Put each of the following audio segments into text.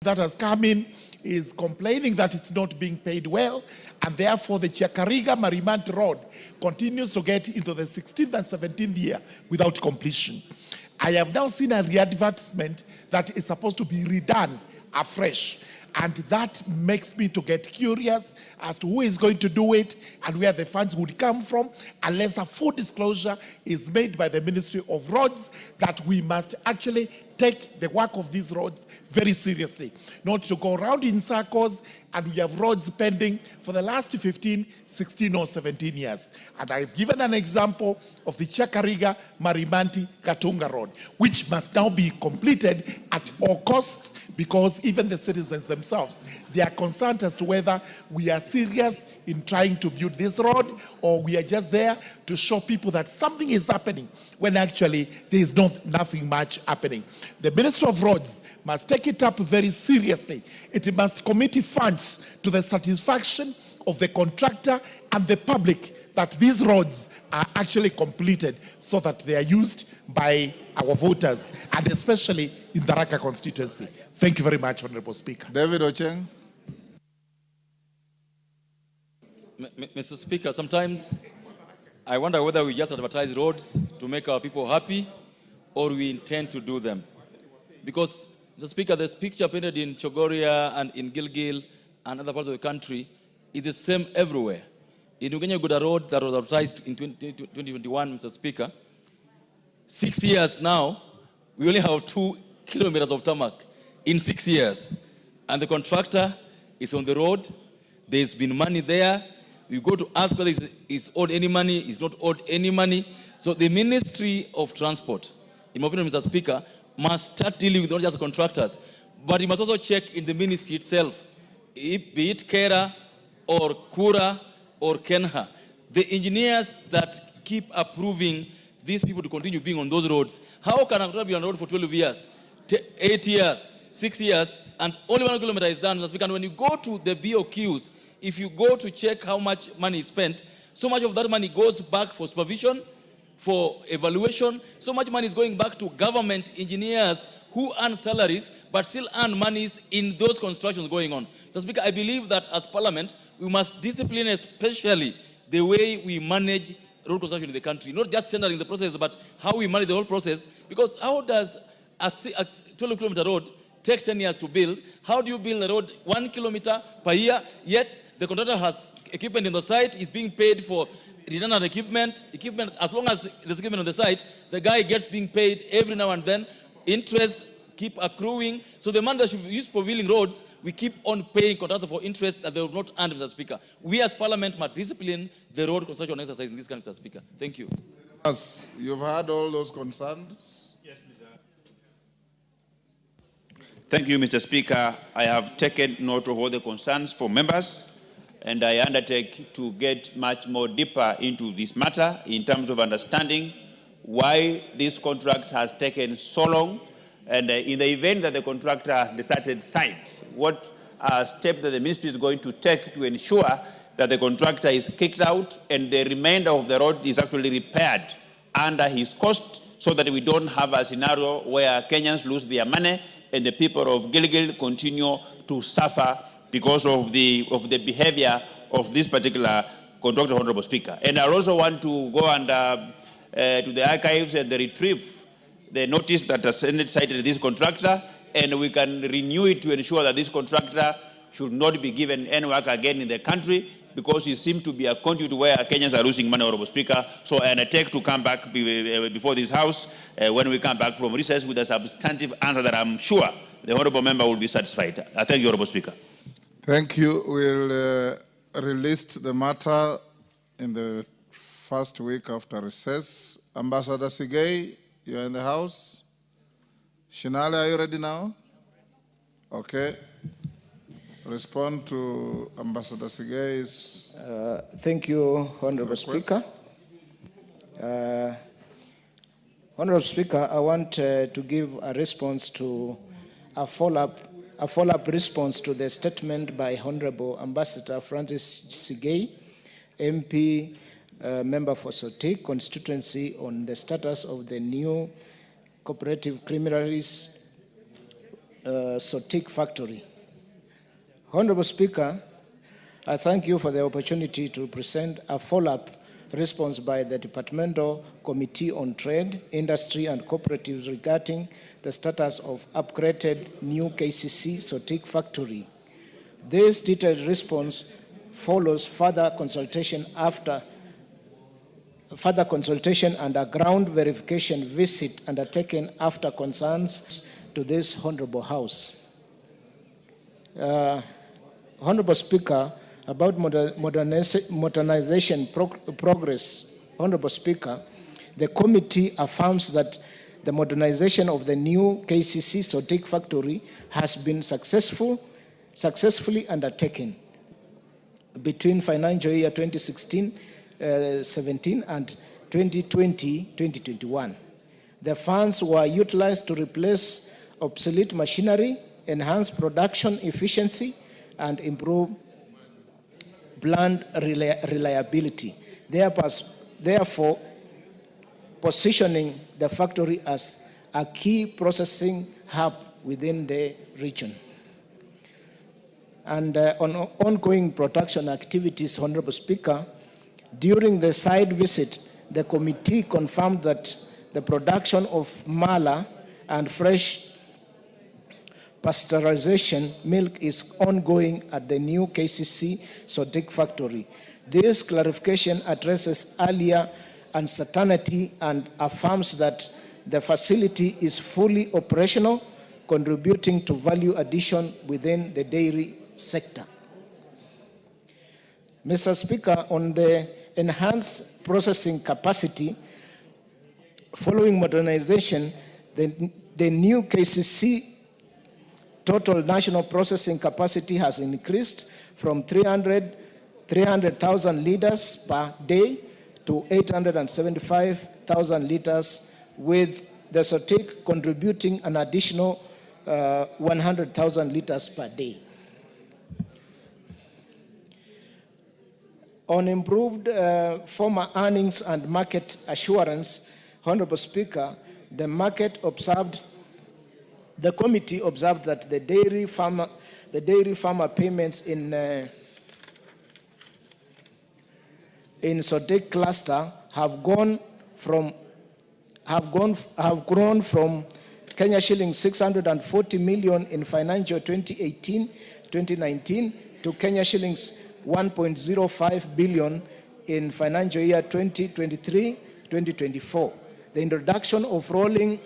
that has come in is complaining that it's not being paid well, and therefore the Chiakariga Marimanti Road continues to get into the 16th and 17th year without completion. I have now seen a re-advertisement that is supposed to be redone afresh, and that makes me to get curious as to who is going to do it and where the funds would come from, unless a full disclosure is made by the Ministry of Roads that we must actually take the work of these roads very seriously, not to go around in circles and we have roads pending for the last 15, 16 or 17 years. And I've given an example of the Chiakariga Marimanti Katunga Road, which must now be completed at all costs, because even the citizens themselves, they are concerned as to whether we are serious in trying to build this road or we are just there to show people that something is happening when actually there is nothing much happening. The Minister of Roads must take it up very seriously. It must commit funds to the satisfaction of the contractor and the public that these roads are actually completed so that they are used by our voters, and especially in the Raka constituency. Thank you very much, Honorable Speaker. David Ocheng. Mr. Speaker, sometimes I wonder whether we just advertise roads to make our people happy or we intend to do them. Because, Mr. Speaker, the picture painted in Chogoria and in Gilgil and other parts of the country is the same everywhere. In Ugenya-Guda Road that was advertised in 2021, Mr. Speaker, 6 years now, we only have 2 kilometers of tarmac in 6 years. And the contractor is on the road. There's been money there. We go to ask whether he's owed any money, he's not owed any money. So the Ministry of Transport, in my opinion, Mr. Speaker, must start dealing with not just contractors, but he must also check in the ministry itself, be it KERA or KURA or KENHA. The engineers that keep approving these people to continue being on those roads, how can a contractor be on the road for 12 years, 8 years, 6 years, and only 1 kilometer is done, Mr. Speaker? And when you go to the BOQs, if you go to check how much money is spent, so much of that money goes back for supervision, for evaluation. So much money is going back to government engineers who earn salaries but still earn monies in those constructions going on. Mr. Speaker, I believe that as Parliament, we must discipline especially the way we manage road construction in the country. Not just tendering the process, but how we manage the whole process. Because how does a 12-kilometer road take 10 years to build? How do you build a road 1 kilometer per year, yet the contractor has equipment in the site, is being paid for redundant equipment, as long as there's equipment on the site, the guy gets being paid every now and then, interest keep accruing. So the money that should be used for building roads, we keep on paying contractors for interest that they will not earn, Mr. Speaker. We as Parliament must discipline the road construction exercise in this country, Mr. Speaker. Thank you. Yes, you've heard all those concerns. Yes, Mr. Thank you, Mr. Speaker. I have taken note of all the concerns from members, and I undertake to get much more deeper into this matter in terms of understanding why this contract has taken so long, and in the event that the contractor has decided site, what step that the ministry is going to take to ensure that the contractor is kicked out and the remainder of the road is actually repaired under his cost, so that we don't have a scenario where Kenyans lose their money and the people of Gilgil continue to suffer because of the behavior of this particular contractor, Honorable Speaker. And I also want to go and to the archives and retrieve the notice that has cited this contractor, and we can renew it to ensure that this contractor should not be given any work again in the country, because he seems to be a conduit where Kenyans are losing money, Honorable Speaker. So I undertake to come back before this House when we come back from recess with a substantive answer that I'm sure the Honorable Member will be satisfied. I thank you, Honorable Speaker. Thank you. We'll release the matter in the first week after recess. Ambassador Sigei, you're in the House. Shinale, are you ready now? Okay. Respond to Ambassador Sigei's. Thank you, Honorable Speaker. Honorable Speaker, I want to give a response to a follow-up response to the statement by Honorable Ambassador Francis Sigei, MP, member for Sotik constituency, on the status of the new cooperative criminalities Sotik factory. Honorable Speaker, I thank you for the opportunity to present a follow-up response by the Departmental Committee on Trade, Industry and Cooperatives regarding the status of upgraded new KCC Sotik factory. This detailed response follows further consultation and a ground verification visit undertaken after concerns to this Honorable House. Honorable Speaker, about modernization progress, Honorable Speaker, the committee affirms that the modernization of the new KCC Sotik factory has been successfully undertaken between financial year 2016-17 and 2020-2021. The funds were utilized to replace obsolete machinery, enhance production efficiency, and improve plant reliability, therefore positioning the factory as a key processing hub within the region. And on ongoing production activities, Honorable Speaker, during the site visit, the committee confirmed that the production of mala and fresh pasteurization milk is ongoing at the new KCC Sotik factory. This clarification addresses earlier uncertainty and affirms that the facility is fully operational, contributing to value addition within the dairy sector. Mr. Speaker, on the enhanced processing capacity, following modernization, the new KCC total national processing capacity has increased from 300,000 liters per day to 875,000 liters, with the Sotik contributing an additional 100,000 liters per day. On improved farmer earnings and market assurance, Honorable Speaker, the committee observed that the dairy farmer payments in Sotik cluster have grown from Kenya shillings 640 million in financial 2018-2019 to Kenya shillings 1.05 billion in financial year 2023-2024. The introduction of rolling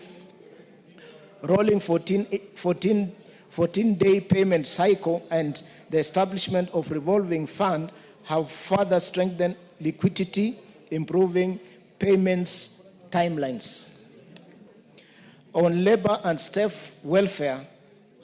14-day payment cycle and the establishment of revolving fund have further strengthened liquidity, improving payments timelines. On labor and staff welfare,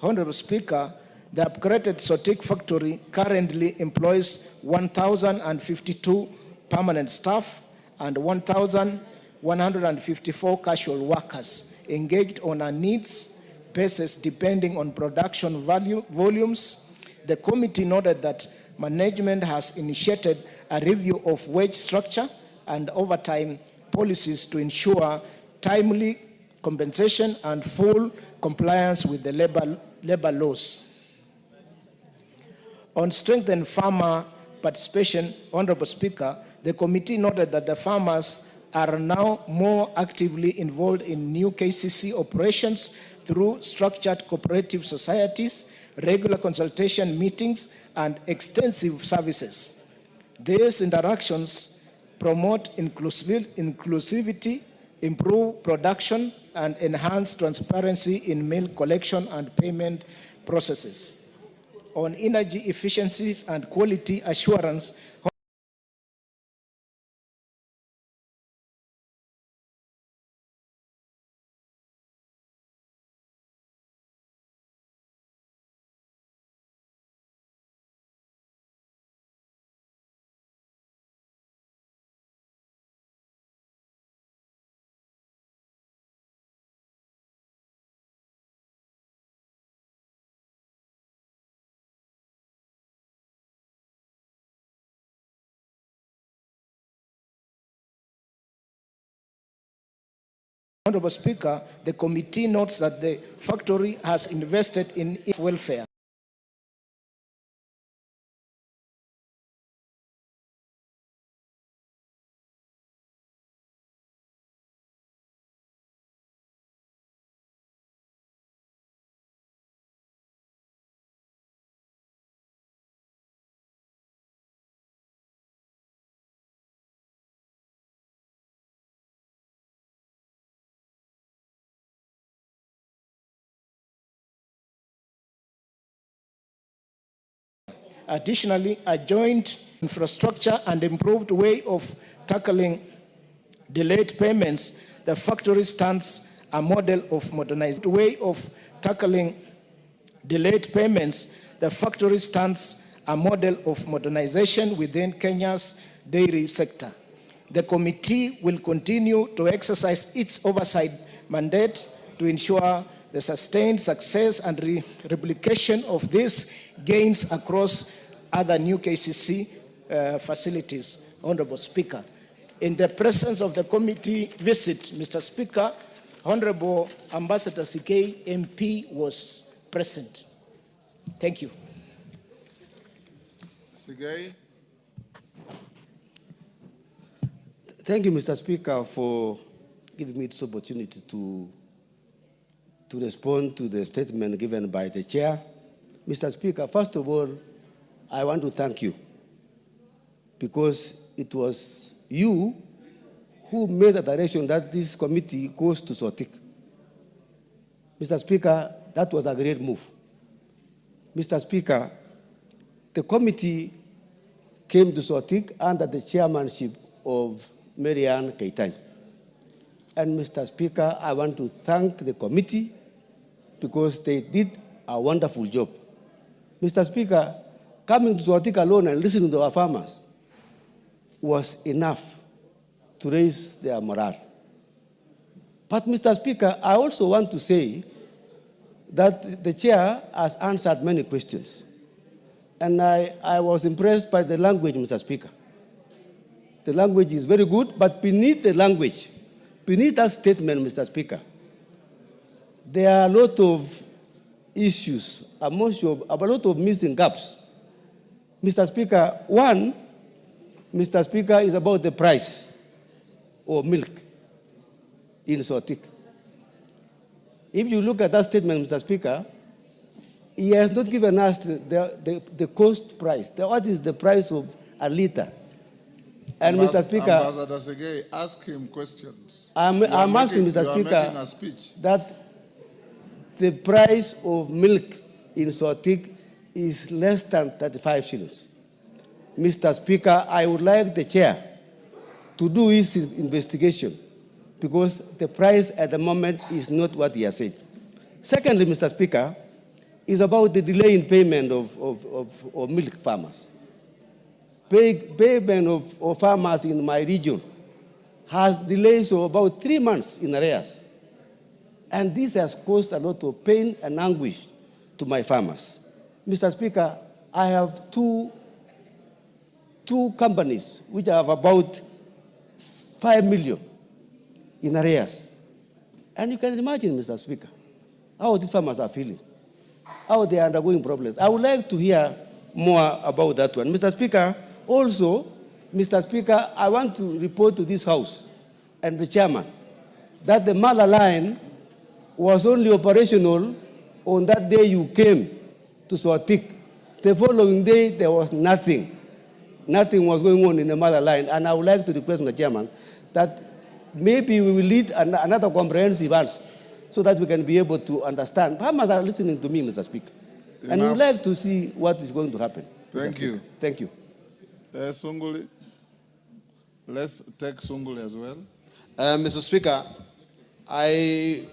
Honorable Speaker, the upgraded Sotik factory currently employs 1,052 permanent staff and 1,154 casual workers engaged on a needs basis depending on production volumes. The committee noted that management has initiated a review of wage structure and overtime policies to ensure timely compensation and full compliance with the labor laws. On strengthened farmer participation, Honorable Speaker, the committee noted that the farmers are now more actively involved in new KCC operations through structured cooperative societies, regular consultation meetings, and extensive services. These interactions promote inclusivity, improve production, and enhance transparency in milk collection and payment processes. On energy efficiencies and quality assurance, Honorable Speaker, the committee notes that the factory has invested in its welfare. Additionally, a joint infrastructure and improved way of tackling delayed payments, the factory stands a model of modernized way of tackling delayed payments. The factory stands a model of modernization within Kenya's dairy sector. The committee will continue to exercise its oversight mandate to ensure the sustained success and replication of these gains across other new KCC facilities. Honorable Speaker, in the presence of the committee visit, Mr. Speaker, Honorable Ambassador Sigei MP was present. Thank you. Sigei. Thank you, Mr. Speaker, for giving me this opportunity to respond to the statement given by the chair. Mr. Speaker, first of all, I want to thank you because it was you who made the direction that this committee goes to Sotik. Mr. Speaker, that was a great move. Mr. Speaker, the committee came to Sotik under the chairmanship of Marianne Keitany. And Mr. Speaker, I want to thank the committee because they did a wonderful job. Mr. Speaker, coming to Sotik alone and listening to our farmers was enough to raise their morale. But Mr. Speaker, I also want to say that the chair has answered many questions. And I was impressed by the language, Mr. Speaker. The language is very good, but beneath the language, beneath that statement, Mr. Speaker, there are a lot of issues, a lot of missing gaps. Mr. Speaker, one, Mr. Speaker, is about the price of milk in Sotik. If you look at that statement, Mr. Speaker, he has not given us the cost price. What is the price of a liter? And Mr. Speaker, Ambassador Sigei, ask him questions. I'm asking Mr. Speaker that the price of milk in Sotik is less than 35 shillings. Mr. Speaker, I would like the chair to do his investigation because the price at the moment is not what he has said. Secondly, Mr. Speaker, is about the delay in payment of milk farmers. Payment of farmers in my region has delays of about 3 months in arrears. And this has caused a lot of pain and anguish to my farmers. Mr. Speaker, I have two companies which have about 5 million in arrears. And you can imagine, Mr. Speaker, how these farmers are feeling, how they are undergoing problems. I would like to hear more about that one. Mr. Speaker, also, Mr. Speaker, I want to report to this House and the chairman that the Mala line was only operational on that day you came to Sotik. The following day, there was nothing. Nothing was going on in the Mala line. And I would like to request the chairman that maybe we will lead another comprehensive answer so that we can be able to understand. Farmers are listening to me, Mr. Speaker. Enough. And we would like to see what is going to happen. Thank you. Thank you. Sunguli, let's take Sunguli as well. Mr. Speaker, I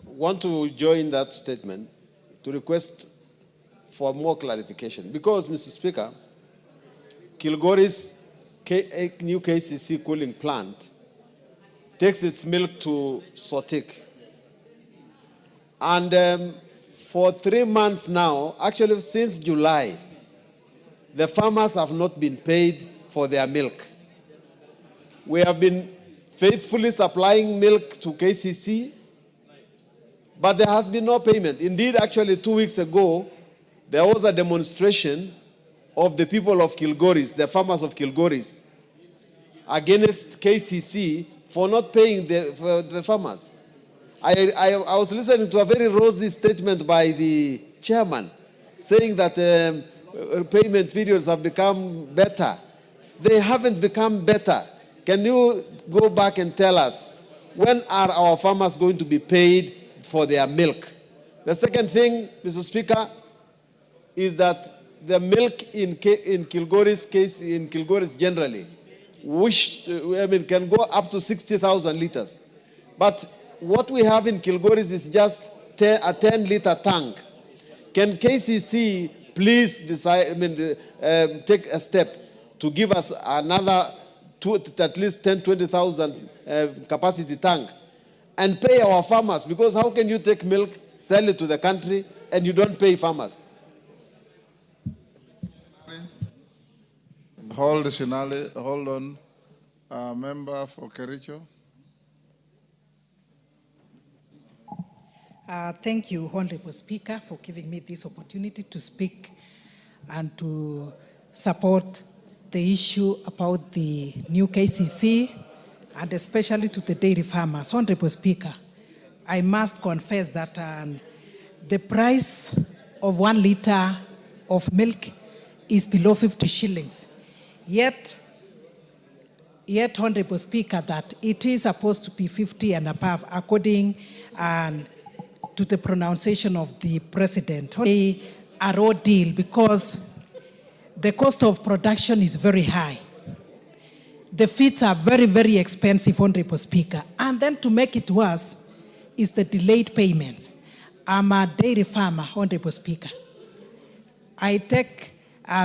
want to join that statement to request for more clarification because, Mr. Speaker, Kilgoris new KCC cooling plant takes its milk to Sotik. And for 3 months now, actually since July, the farmers have not been paid for their milk. We have been faithfully supplying milk to KCC, but there has been no payment. Indeed, actually 2 weeks ago, there was a demonstration of the people of Kilgoris, the farmers of Kilgoris, against KCC for not paying the farmers. I was listening to a very rosy statement by the chairman saying that payment periods have become better. They haven't become better. Can you go back and tell us, when are our farmers going to be paid for their milk? The second thing, Mr. Speaker, is that the milk in Kilgoris case, in Kilgoris generally, can go up to 60,000 liters. But what we have in Kilgoris is just a 10-liter tank. Can KCC please decide, take a step to give us another at least 10, 20,000 capacity tank and pay our farmers? Because how can you take milk, sell it to the country, and you don't pay farmers? Hold, Shinali, hold on. Member for Kericho. Thank you, Honorable Speaker, for giving me this opportunity to speak and to support the issue about the new KCC and especially to the dairy farmers. Honorable Speaker, I must confess that the price of 1 liter of milk is below 50 shillings. Yet, Honorable Speaker, that it is supposed to be 50 and above according to the pronunciation of the President. A raw deal because the cost of production is very high. The feeds are very, very expensive, Honorable Speaker. And then to make it worse is the delayed payments. I'm a dairy farmer, Honorable Speaker. I take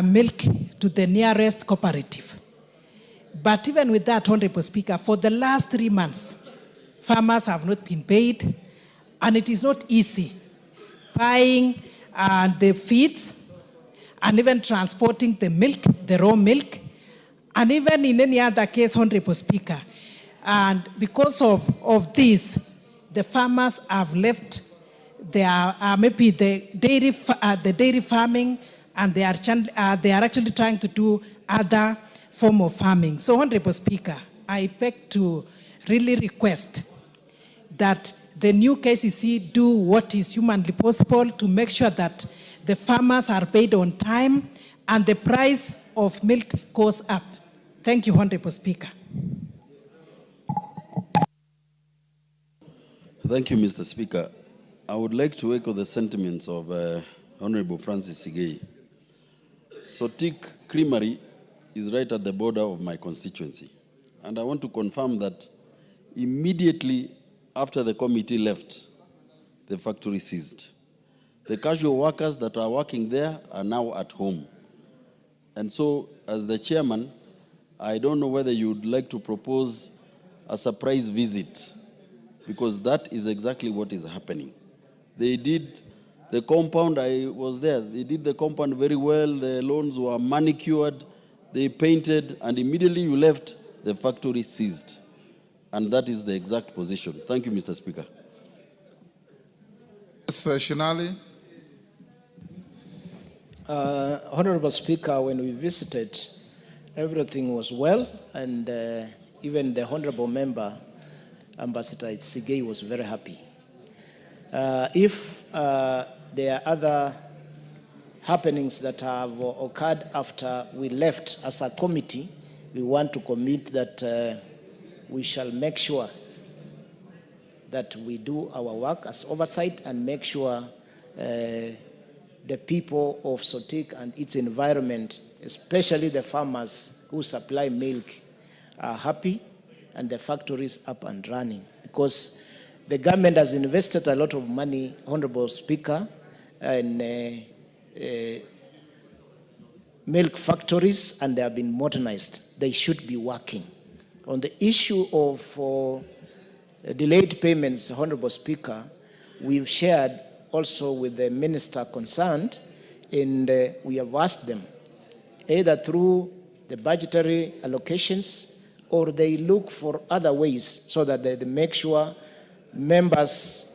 milk to the nearest cooperative. But even with that, Honorable Speaker, for the last 3 months, farmers have not been paid, and it is not easy buying the feeds and even transporting the milk, the raw milk, and even in any other case, Honorable Speaker. And because of this, the farmers have left their maybe the dairy farming, and they are actually trying to do other form of farming. So, Honorable Speaker, I beg to really request that the new KCC do what is humanly possible to make sure that the farmers are paid on time and the price of milk goes up. Thank you, Honorable Speaker. Thank you, Mr. Speaker. I would like to echo the sentiments of Honorable Francis Sigei. Sotik Creamery is right at the border of my constituency. And I want to confirm that immediately after the committee left, the factory ceased. The casual workers that are working there are now at home. And so, as the chairman, I don't know whether you would like to propose a surprise visit, because that is exactly what is happening. They did the compound, I was there, they did the compound very well, the lawns were manicured, they painted, and immediately you left, the factory ceased. And that is the exact position. Thank you, Mr. Speaker. Mr. Shinali. Honorable Speaker, when we visited, everything was well, and even the honorable member, Ambassador Sigei, was very happy. If there are other happenings that have occurred after we left as a committee, we want to commit that we shall make sure that we do our work as oversight and make sure the people of Sotik and its environment, especially the farmers who supply milk, are happy and the factory is up and running. Because the government has invested a lot of money, Honorable Speaker, in milk factories, and they have been modernized. They should be working. On the issue of delayed payments, Honorable Speaker, we've shared also with the minister concerned, and we have asked them, either through the budgetary allocations or they look for other ways so that they make sure members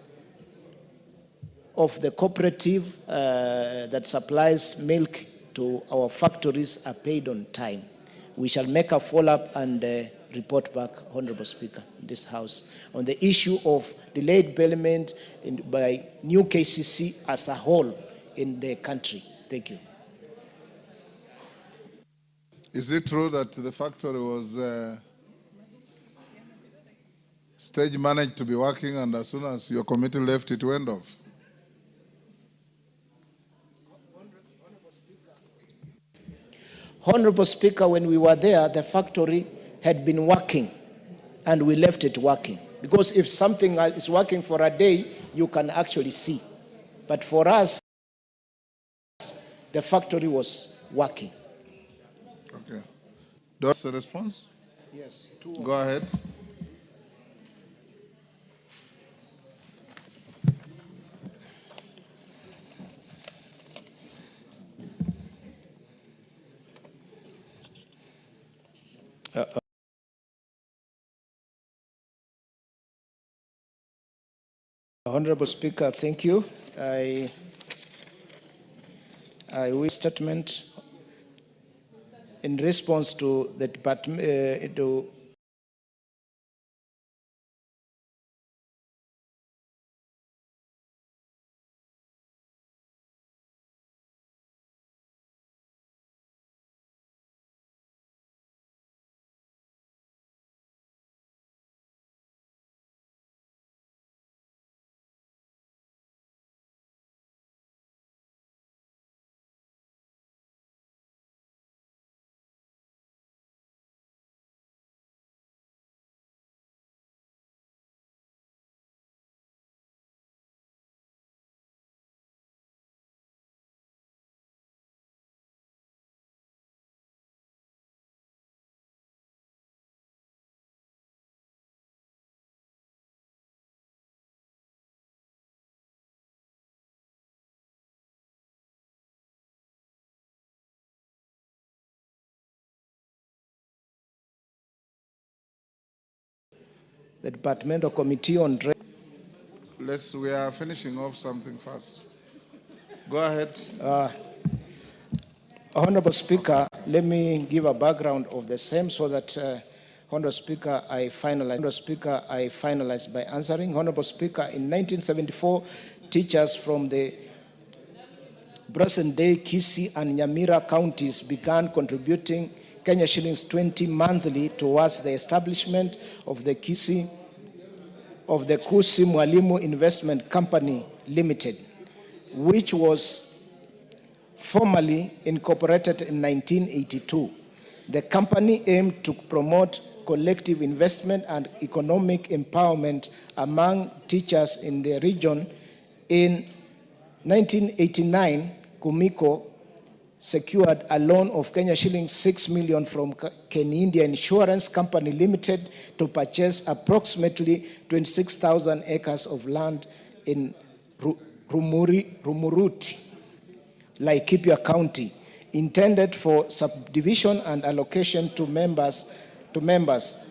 of the cooperative that supplies milk to our factories are paid on time. We shall make a follow-up and report back, Honorable Speaker, in this House, on the issue of delayed payment by new KCC as a whole in the country. Thank you. Is it true that the factory was stage managed to be working, and as soon as your committee left, it went off? Honorable Speaker, when we were there, the factory had been working and we left it working. Because if something is working for a day, you can actually see. But for us, the factory was working. Okay. Does a response? Yes. Go ahead. Honorable Speaker, thank you. I wish statement in response to the department the Departmental Committee on Trade. We are finishing off something fast. Go ahead. Honorable Speaker, let me give a background of the same so that Honorable Speaker, I finalize by answering. Honorable Speaker, in 1974, teachers from the present-day Kisii and Nyamira counties began contributing Kenya shillings 20 monthly towards the establishment of the Kisii Mwalimu Investment Company Limited, which was formally incorporated in 1982. The company aimed to promote collective investment and economic empowerment among teachers in the region. In 1989, Kumiko secured a loan of Kenya shillings 6 million from Ken India Insurance Company Limited to purchase approximately 26,000 acres of land in Rumuruti, Laikipia County, intended for subdivision and allocation to members.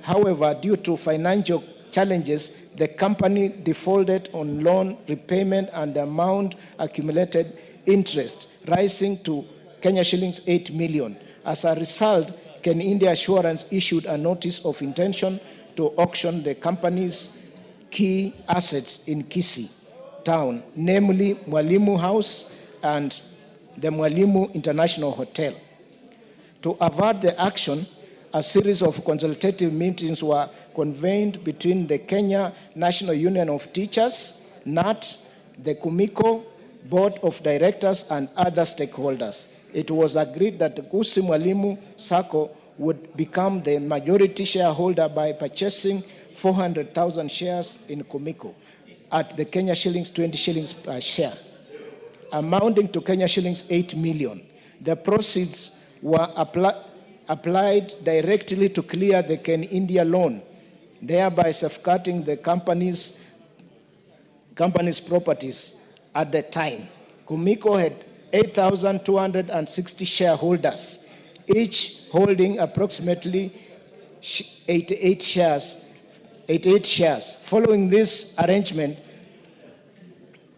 However, due to financial challenges, the company defaulted on loan repayment and the amount accumulated interest, rising to Kenya shillings 8 million. As a result, Ken India Assurance issued a notice of intention to auction the company's key assets in Kisii town, namely Mwalimu House and the Mwalimu International Hotel. To avert the action, a series of consultative meetings were convened between the Kenya National Union of Teachers, NAT, the Kumiko Board of Directors, and other stakeholders. It was agreed that the Kisii Mwalimu Sacco would become the majority shareholder by purchasing 400,000 shares in Kumiko at the Kenya shillings 20 shillings per share, amounting to Kenya shillings 8 million. The proceeds were applied directly to clear the Ken India loan, thereby safeguarding the company's properties at the time. Kumiko had 8,260 shareholders, each holding approximately 88 shares. Following this arrangement,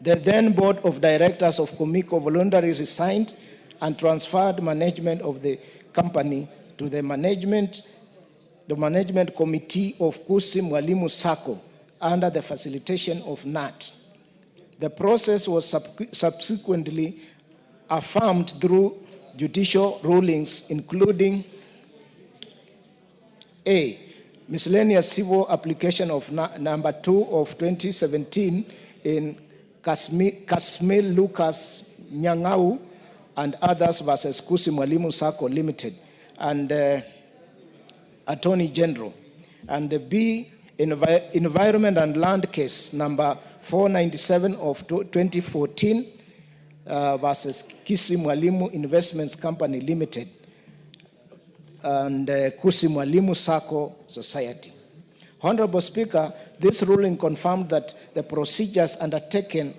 the then board of directors of Comico voluntarily resigned and transferred management of the company to the management committee of Kusi Mwalimu Sacco under the facilitation of NAT. The process was subsequently affirmed through judicial rulings, including A, miscellaneous civil application of number 2 of 2017 in Kasmil Lucas Nyang'au and others versus Kusi Mwalimu Sacco Limited and Attorney General, and the B, Environment and Land Case number 497 of 2014 versus Kusi Mwalimu Investments Company Limited and Kusi Mwalimu Sacco Society. Honorable Speaker, this ruling confirmed that the procedures undertaken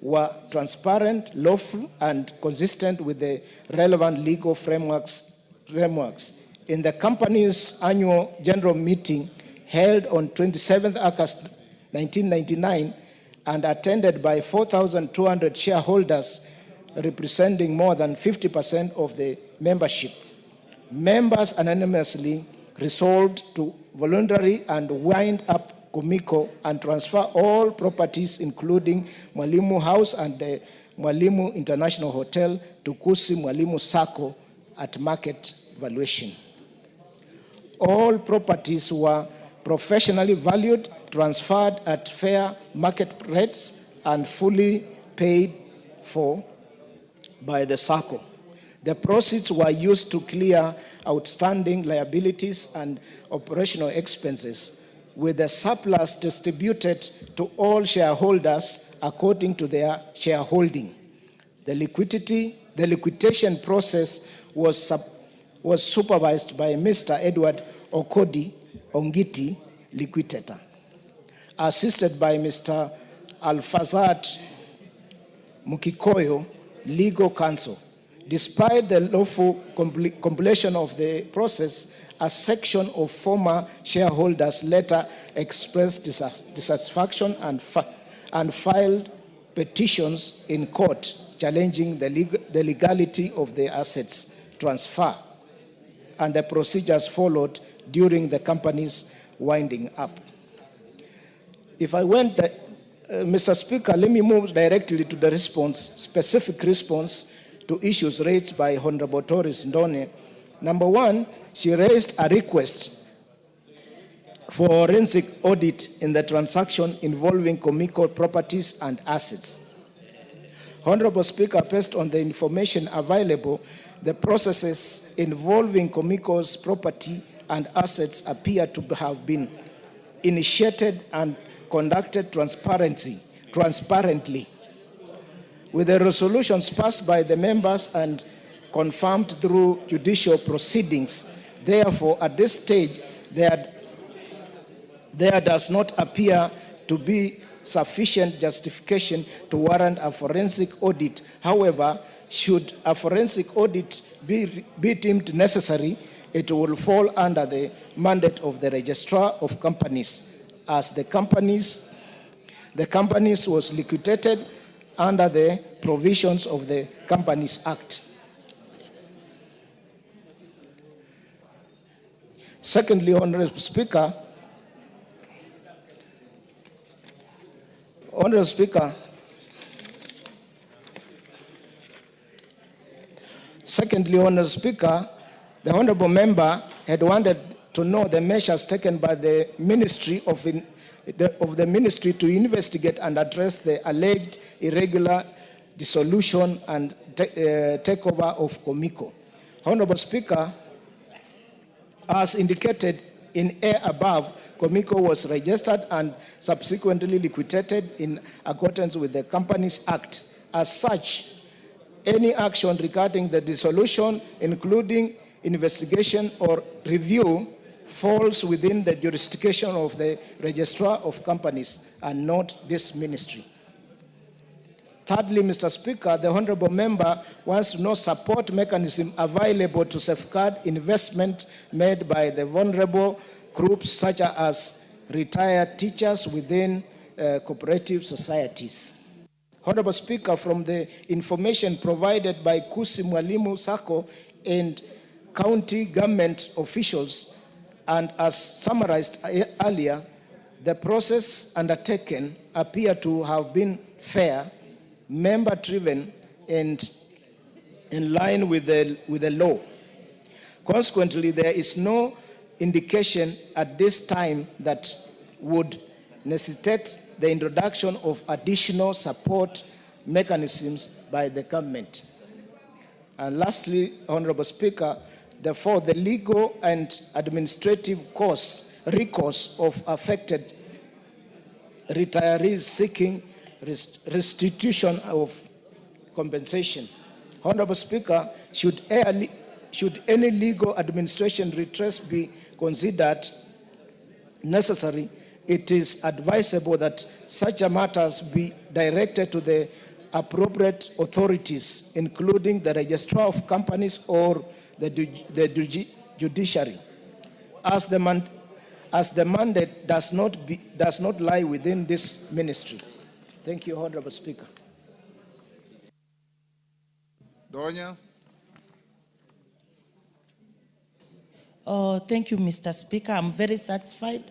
were transparent, lawful, and consistent with the relevant legal frameworks. In the company's annual general meeting held on 27th August 1999 and attended by 4,200 shareholders representing more than 50% of the membership, members unanimously resolved to voluntarily and wind up Comico and transfer all properties, including Mwalimu House and the Mwalimu International Hotel, to Kusi Mwalimu Sacco at market valuation. All properties were professionally valued, transferred at fair market rates, and fully paid for by the Sacco. The proceeds were used to clear outstanding liabilities and operational expenses, with the surplus distributed to all shareholders according to their shareholding. The liquidation process was supervised by Mr. Edward Okodi Ongiti, liquidator, assisted by Mr. Alfazad Mukikoyo, legal counsel. Despite the lawful completion of the process, a section of former shareholders later expressed dissatisfaction and filed petitions in court challenging the legality of the assets transfer and the procedures followed during the company's winding up. If I went, Mr. Speaker, let me move directly to the specific response to issues raised by Honorable Doris Ndone. Number one, she raised a request for forensic audit in the transaction involving Comico properties and assets. Honorable Speaker, based on the information available, the processes involving Comico's property and assets appear to have been initiated and conducted transparently. With the resolutions passed by the members and confirmed through judicial proceedings, therefore, at this stage, there does not appear to be sufficient justification to warrant a forensic audit. However, should a forensic audit be deemed necessary, it will fall under the mandate of the Registrar of Companies, as the companies was liquidated under the provisions of the Companies Act. Secondly, Honorable Speaker, the Honorable Member had wanted to know the measures taken by the Ministry of the Ministry to investigate and address the alleged irregular dissolution and takeover of Comico. Honorable Speaker, as indicated in A above, Comico was registered and subsequently liquidated in accordance with the Companies Act. As such, any action regarding the dissolution, including investigation or review, falls within the jurisdiction of the Registrar of Companies and not this ministry. Thirdly, Mr. Speaker, the honorable member wants to know support mechanism available to safeguard investment made by the vulnerable groups such as retired teachers within cooperative societies. Honorable Speaker, from the information provided by Kusi Mwalimu Sacco and county government officials, and as summarized earlier, the process undertaken appear to have been fair, member-driven, and in line with the law. Consequently, there is no indication at this time that would necessitate the introduction of additional support mechanisms by the government. And lastly, Honorable Speaker, therefore, the legal and administrative recourse of affected retirees seeking restitution of compensation. Honorable Speaker, should any legal administration redress be considered necessary, it is advisable that such matters be directed to the appropriate authorities, including the registrar of companies or the judiciary, as the mandate does not lie within this ministry. Thank you, Honorable Speaker. Donya. Thank you, Mr. Speaker. I'm very satisfied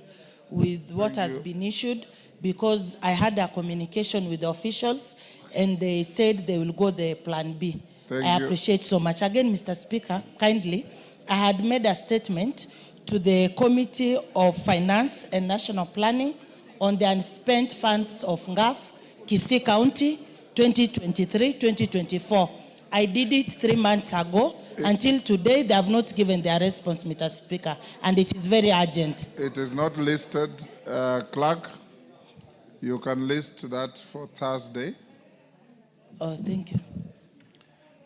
with what has been issued because I had a communication with the officials and they said they will go the plan B. I appreciate so much. Again, Mr. Speaker, kindly, I had made a statement to the Committee of Finance and National Planning on the unspent funds of NGAF, Kisii County, 2023-2024. I did it 3 months ago. Until today, they have not given their response, Mr. Speaker, and it is very urgent. It is not listed. Clerk, you can list that for Thursday. Oh, thank you.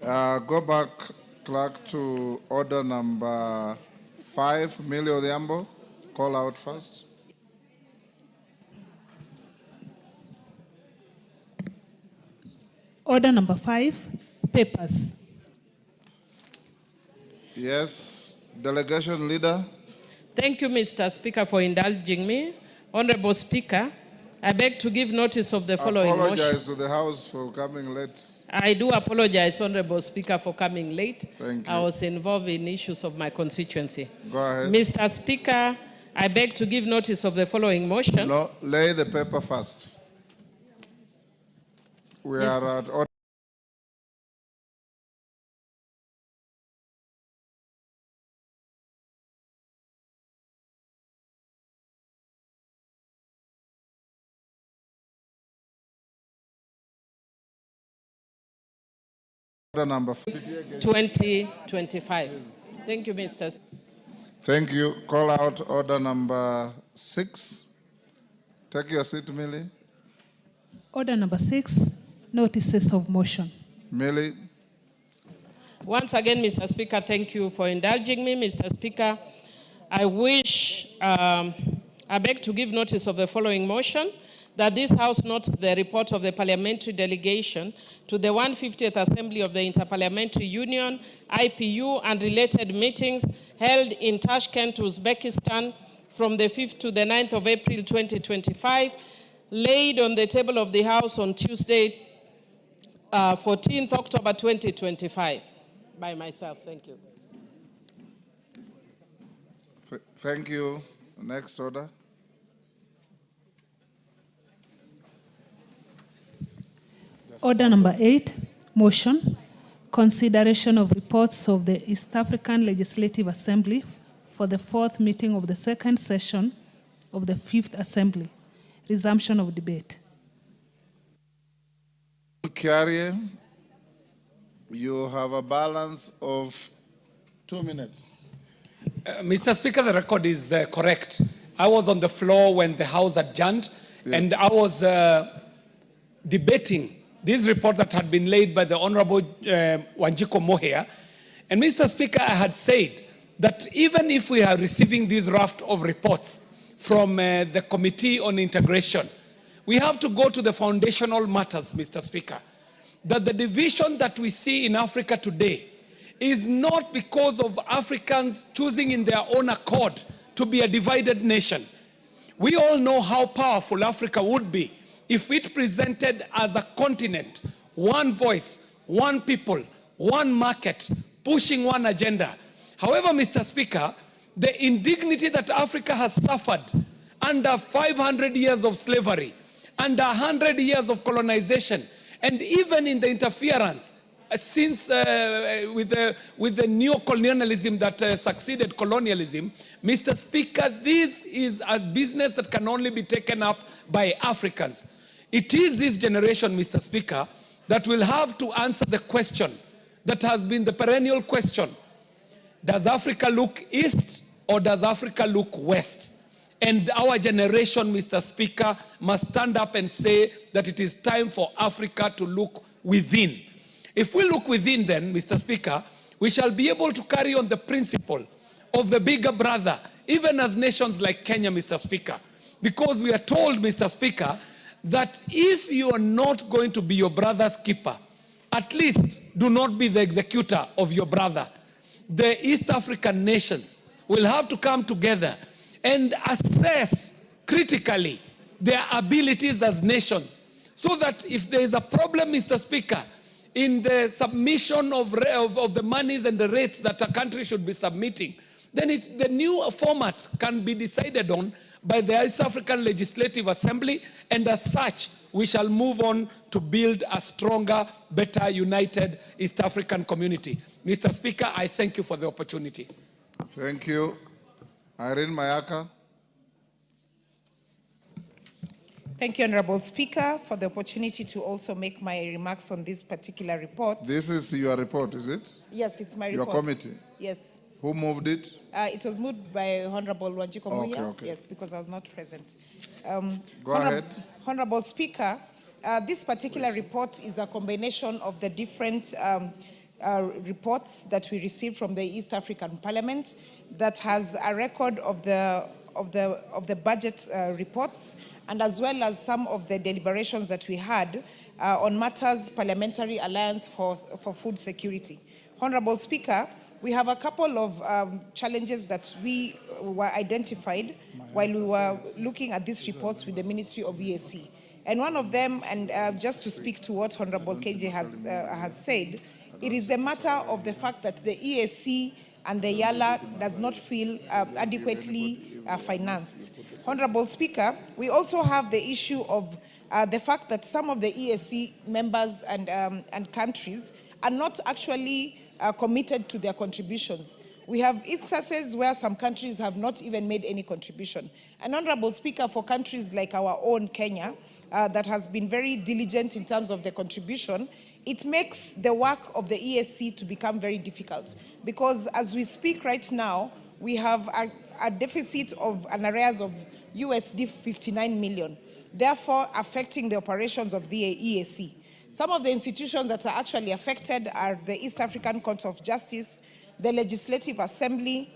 Go back, Clerk, to order number 5, Millie Odhiambo. Call out first. Order number 5, papers. Yes, delegation leader. Thank you, Mr. Speaker, for indulging me. Honorable Speaker, I beg to give notice of the following motion. Apologize to the House for coming late. I do apologize, Honorable Speaker, for coming late. Thank you. I was involved in issues of my constituency. Go ahead. Mr. Speaker, I beg to give notice of the following motion. No, lay the paper first. We are at order. Order number 2025. Thank you, Mr. Thank you. Call out order number 6. Take your seat, Millie. Order number 6, notices of motion. Millie. Once again, Mr. Speaker, thank you for indulging me. Mr. Speaker, I beg to give notice of the following motion, that this House notes the report of the parliamentary delegation to the 150th Assembly of the Interparliamentary Union, IPU, and related meetings held in Tashkent, Uzbekistan, from the 5th to the 9th of April 2025, laid on the table of the House on Tuesday, 14th October 2025, by myself. Thank you. Thank you. Next order. Order number 8, motion, consideration of reports of the East African Legislative Assembly for the 4th meeting of the 2nd session of the 5th Assembly. Resumption of debate. Carrier, you have a balance of 2 minutes. Mr. Speaker, the record is correct. I was on the floor when the House adjourned, and I was debating this report that had been laid by the Honorable Wanjiko Moher. And Mr. Speaker, I had said that even if we are receiving this raft of reports from the Committee on Integration, we have to go to the foundational matters, Mr. Speaker. that the division that we see in Africa today is not because of Africans choosing in their own accord to be a divided nation. We all know how powerful Africa would be if it presented as a continent, one voice, one people, one market, pushing one agenda. However, Mr. Speaker, the indignity that Africa has suffered under 500 years of slavery, under 100 years of colonization, and even in the interference since with the neo-colonialism that succeeded colonialism, Mr. Speaker, this is a business that can only be taken up by Africans. It is this generation, Mr. Speaker, that will have to answer the question that has been the perennial question. Does Africa look east or does Africa look west? And our generation, Mr. Speaker, must stand up and say that it is time for Africa to look within. If we look within then, Mr. Speaker, we shall be able to carry on the principle of the bigger brother, even as nations like Kenya, Mr. Speaker. Because we are told, Mr. Speaker, that if you are not going to be your brother's keeper, at least do not be the executor of your brother. The East African nations will have to come together and assess critically their abilities as nations, so that if there is a problem, Mr. Speaker, in the submission of the monies and the rates that a country should be submitting, then the new format can be decided on by the East African Legislative Assembly, and as such, we shall move on to build a stronger, better, united East African community. Mr. Speaker, I thank you for the opportunity. Thank you. Irene Mayaka. Thank you, Honorable Speaker, for the opportunity to also make my remarks on this particular report. This is your report, is it? Yes, it's my your report. Your committee? Yes. Who moved it? It was moved by Honorable Wanjiku Muhia. Okay. Yes, because I was not present. Go ahead. Honorable Speaker, this particular report is a combination of the different reports that we received from the East African Parliament that has a record of the budget reports, and as well as some of the deliberations that we had on matters Parliamentary Alliance for Food Security. Honorable Speaker, we have a couple of challenges that we were identified while we were looking at these reports with the Ministry of EAC. And one of them, and just to speak to what Honorable KJ has said, it is the matter of the fact that the EAC and the YALA does not feel adequately financed. Honorable Speaker, we also have the issue of the fact that some of the EAC members and countries are not actually committed to their contributions. We have instances where some countries have not even made any contribution. And Honorable Speaker, for countries like our own Kenya, that has been very diligent in terms of the contribution, it makes the work of the EAC to become very difficult. Because as we speak right now, we have a deficit of an arrears of USD 59 million, therefore affecting the operations of the EAC. Some of the institutions that are actually affected are the East African Court of Justice, the Legislative Assembly,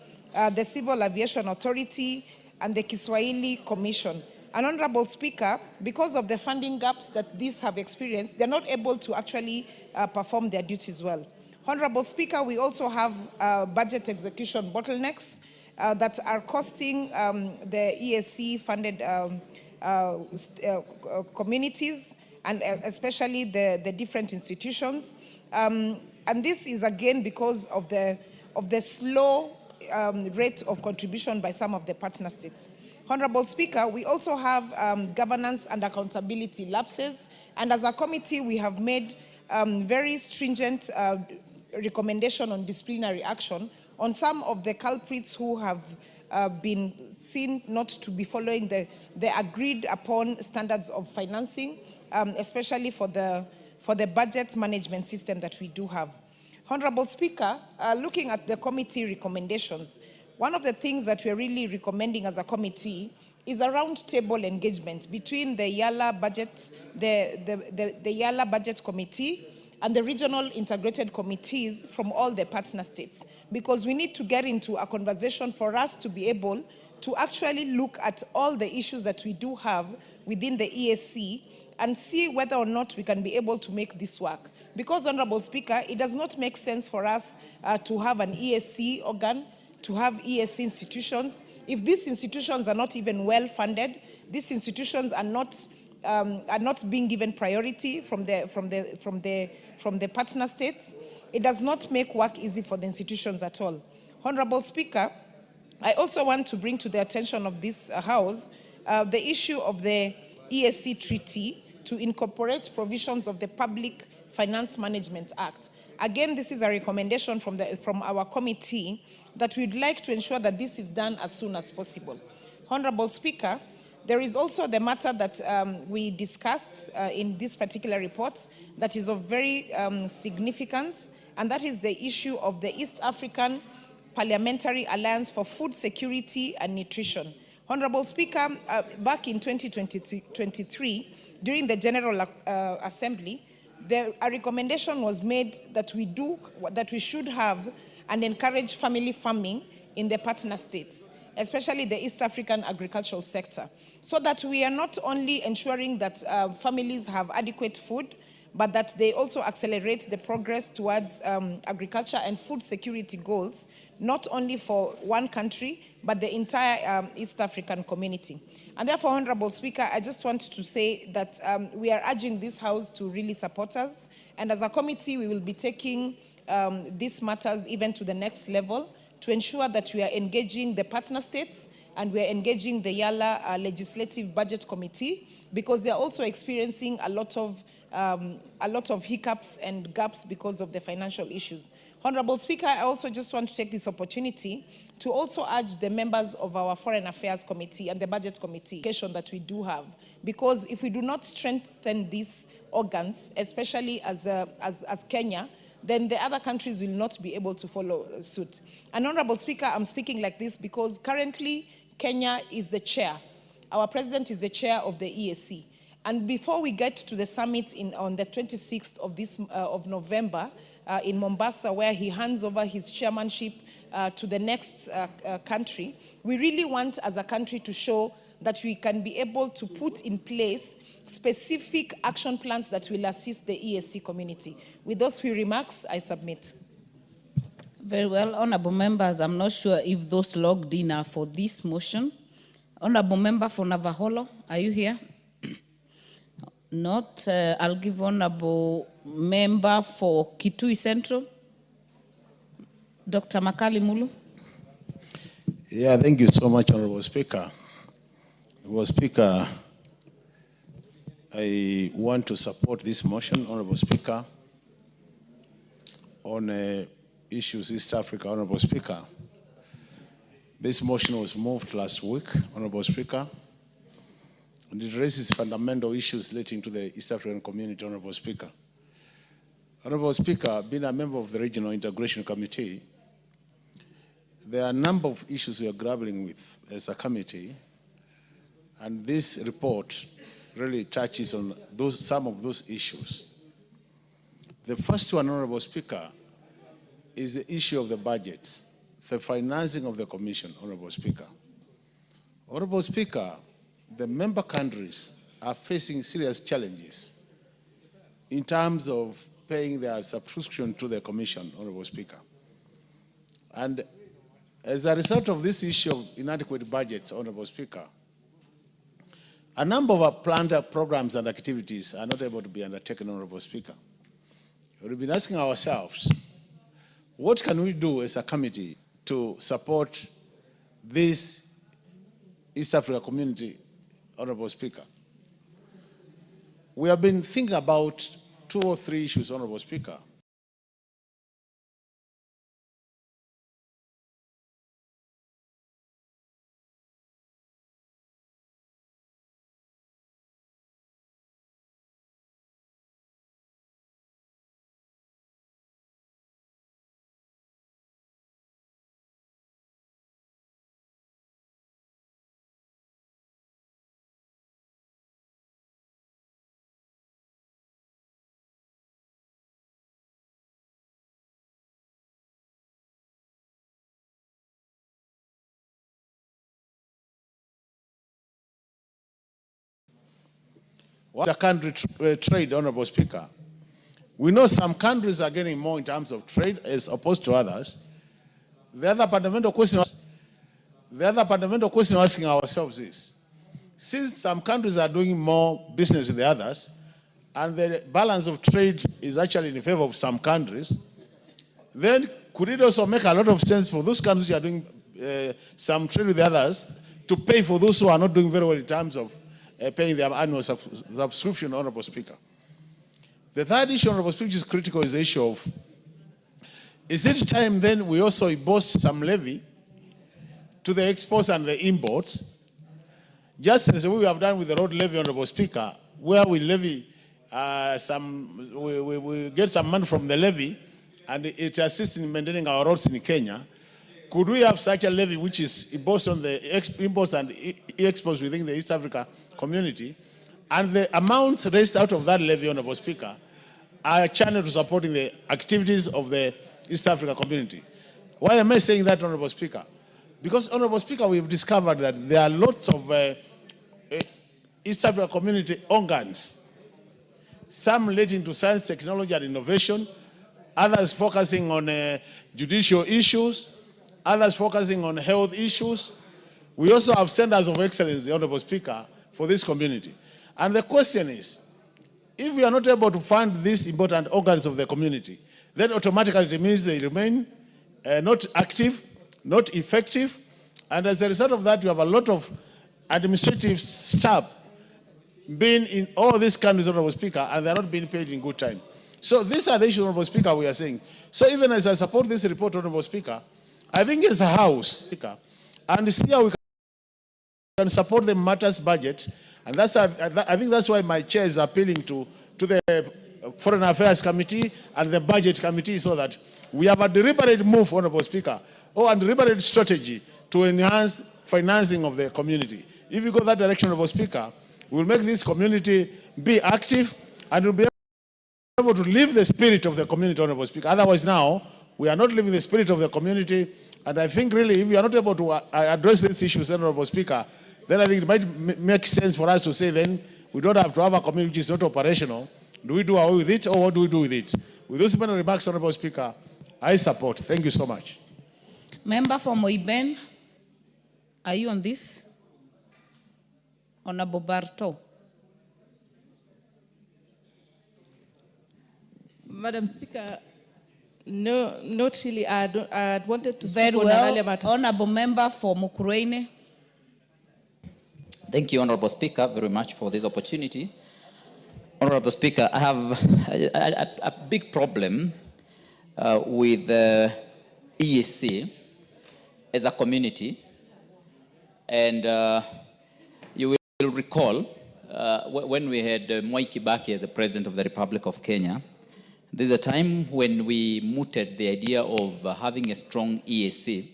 the Civil Aviation Authority, and the Kiswahili Commission. And Honorable Speaker, because of the funding gaps that these have experienced, they're not able to actually perform their duties well. Honorable Speaker, we also have budget execution bottlenecks that are costing the EAC-funded communities, and especially the different institutions. And this is again because of the slow rate of contribution by some of the partner states. Honorable Speaker, we also have governance and accountability lapses, and as a committee we have made very stringent recommendation on disciplinary action on some of the culprits who have been seen not to be following the agreed upon standards of financing, especially for the budget management system that we do have. Honorable Speaker, looking at the committee recommendations, one of the things that we're really recommending as a committee is a round-table engagement between the YALA budget, the YALA budget committee and the regional integrated committees from all the partner states, because we need to get into a conversation for us to be able to actually look at all the issues that we do have within the EAC and see whether or not we can be able to make this work. because, Honorable Speaker, it does not make sense for us to have an ESC organ, to have ESC institutions. If these institutions are not even well funded, these institutions are not being given priority from the partner states, it does not make work easy for the institutions at all. Honorable Speaker, I also want to bring to the attention of this House the issue of the ESC treaty to incorporate provisions of the Public Finance Management Act. Again, this is a recommendation from our committee that we'd like to ensure that this is done as soon as possible. Honorable Speaker, there is also the matter that we discussed in this particular report that is of very significance, and that is the issue of the East African Parliamentary Alliance for Food Security and Nutrition. Honorable Speaker, back in 2023, during the General Assembly, a recommendation was made that we should have and encourage family farming in the partner states, especially the East African agricultural sector, so that we are not only ensuring that families have adequate food, but that they also accelerate the progress towards agriculture and food security goals, not only for one country, but the entire East African community. And therefore, Honorable Speaker, I just want to say that we are urging this House to really support us. And as a committee, we will be taking these matters even to the next level to ensure that we are engaging the partner states and we are engaging the YALA Legislative Budget Committee, because they are also experiencing a lot of hiccups and gaps because of the financial issues. Honorable Speaker, I also just want to take this opportunity to also urge the members of our Foreign Affairs Committee and the Budget Committee that we do have, because if we do not strengthen these organs, especially as Kenya, then the other countries will not be able to follow suit. And Honorable Speaker, I'm speaking like this because currently Kenya is the chair. Our president is the chair of the ESC. And before we get to the summit on the 26th of November in Mombasa, where he hands over his chairmanship to the next country, we really want as a country to show that we can be able to put in place specific action plans that will assist the ESC community. With those few remarks, I submit. Very well, honorable members, I'm not sure if those logged in are for this motion. Honorable member for Navaholo, are you here? Not. I'll give honorable member for Kitui Central, Dr. Makali Mulu. Yeah, thank you so much, Honorable Speaker. Honorable Speaker, I want to support this motion, Honorable Speaker, on issues East Africa, Honorable Speaker. This motion was moved last week, Honorable Speaker, and it raises fundamental issues relating to the East African community, Honorable Speaker. Honorable Speaker, being a member of the Regional Integration Committee, there are a number of issues we are grappling with as a committee, and this report really touches on some of those issues. The first one, Honorable Speaker, is the issue of the budgets, the financing of the Commission, Honorable Speaker. Honorable Speaker, the member countries are facing serious challenges in terms of paying their subscription to the Commission, Honorable Speaker. And as a result of this issue of inadequate budgets, Honorable Speaker, a number of our planned programs and activities are not able to be undertaken, Honorable Speaker. We've been asking ourselves, what can we do as a committee to support this East Africa community, Honorable Speaker? We have been thinking about 2 or 3 issues, Honorable Speaker. The country trade, Honorable Speaker, We know some countries are getting more in terms of trade as opposed to others. The other fundamental question we're asking ourselves is, since some countries are doing more business with the others, and the balance of trade is actually in favor of some countries, then could it also make a lot of sense for those countries who are doing some trade with the others to pay for those who are not doing very well in terms of paying their annual subscription, Honorable Speaker? The third issue, Honorable Speaker, which is critical, is the issue of, is it time then we also impose some levy to the exports and the imports, just as we have done with the road levy, Honorable Speaker, where we levy we get some money from the levy and it assists in maintaining our roads in Kenya. Could we have such a levy which is imposed on the imports and exports within the East Africa community, and the amounts raised out of that levy, Honorable Speaker, are channeled to supporting the activities of the East Africa community? Why am I saying that, Honorable Speaker? Because, Honorable Speaker, we've discovered that there are lots of East Africa community organs, some relating to science, technology, and innovation, others focusing on judicial issues, others focusing on health issues. We also have centers of excellence, Honorable Speaker, for this community. And the question is, if we are not able to fund these important organs of the community, then automatically it means they remain not active, not effective, and as a result of that, you have a lot of administrative staff being in all these countries, Honorable Speaker, and they're not being paid in good time. So these are the issues, Honorable Speaker, we are saying. So even as I support this report, Honorable Speaker, I think as a House, Speaker, and see how we can support the matters budget, and that's I think that's why my chair is appealing to the Foreign Affairs Committee and the Budget Committee, so that we have a deliberate move, Honorable Speaker, or a deliberate strategy to enhance financing of the community. If we go that direction, Honorable Speaker, we'll make this community be active and we'll be able to live the spirit of the community, Honorable Speaker. Otherwise now, we are not living the spirit of the community, and I think really if we are not able to address these issues, Honorable Speaker, then I think it might make sense for us to say then we don't have to have a community which is not operational. Do we do away with it, or what do we do with it? With those many remarks, Honorable Speaker, I support. Thank you so much. Member for Moiben, are you on this? Honorable Barto. Madam Speaker, no, not really. I wanted to speak Very on an earlier matter. Honorable Member for Mukurweini. Thank you, Honorable Speaker, very much for this opportunity. Honorable Speaker, I have a big problem with the EAC as a community. And you will recall when we had Mwai Kibaki as the President of the Republic of Kenya, there's a time when we mooted the idea of having a strong EAC,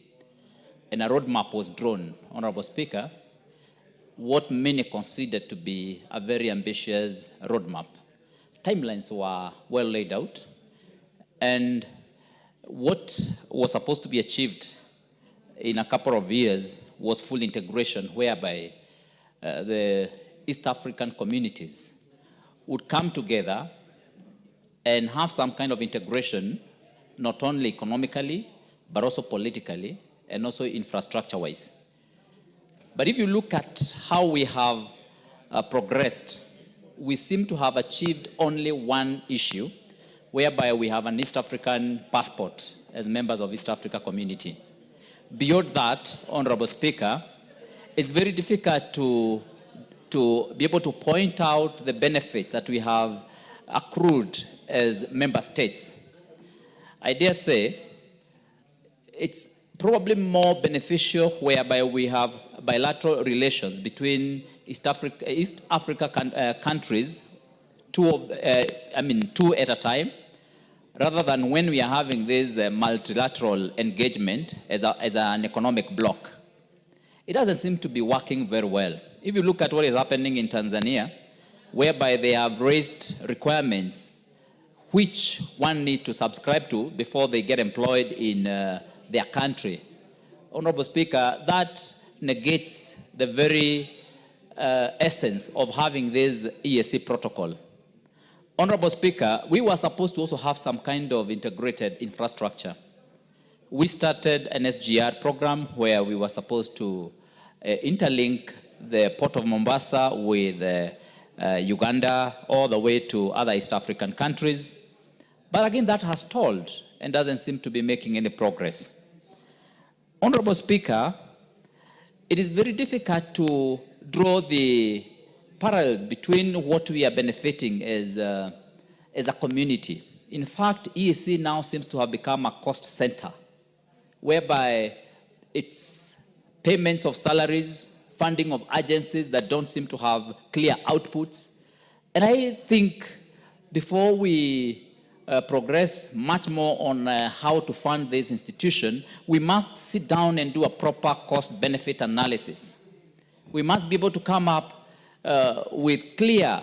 and a roadmap was drawn, Honorable Speaker, what many considered to be a very ambitious roadmap. Timelines were well laid out, and what was supposed to be achieved in a couple of years was full integration, whereby the East African communities would come together and have some kind of integration, not only economically, but also politically, and also infrastructure-wise. But if you look at how we have progressed, we seem to have achieved only one issue, whereby we have an East African passport as members of East Africa community. Beyond that, Honorable Speaker, it's very difficult to be able to point out the benefits that we have accrued as member states. I dare say it's probably more beneficial whereby we have bilateral relations between East Africa countries, two at a time, rather than when we are having this multilateral engagement as an economic bloc. It doesn't seem to be working very well. If you look at what is happening in Tanzania, whereby they have raised requirements which one needs to subscribe to before they get employed in their country. Honorable Speaker, that negates the very essence of having this EAC protocol. Honorable Speaker, we were supposed to also have some kind of integrated infrastructure. We started an SGR program where we were supposed to interlink the Port of Mombasa with Uganda all the way to other East African countries. But again, that has stalled and doesn't seem to be making any progress. Honorable Speaker, it is very difficult to draw the parallels between what we are benefiting as a community. In fact, EAC now seems to have become a cost center, whereby it's payments of salaries, funding of agencies that don't seem to have clear outputs. And I think before we progress much more on how to fund this institution, we must sit down and do a proper cost-benefit analysis. We must be able to come up with clear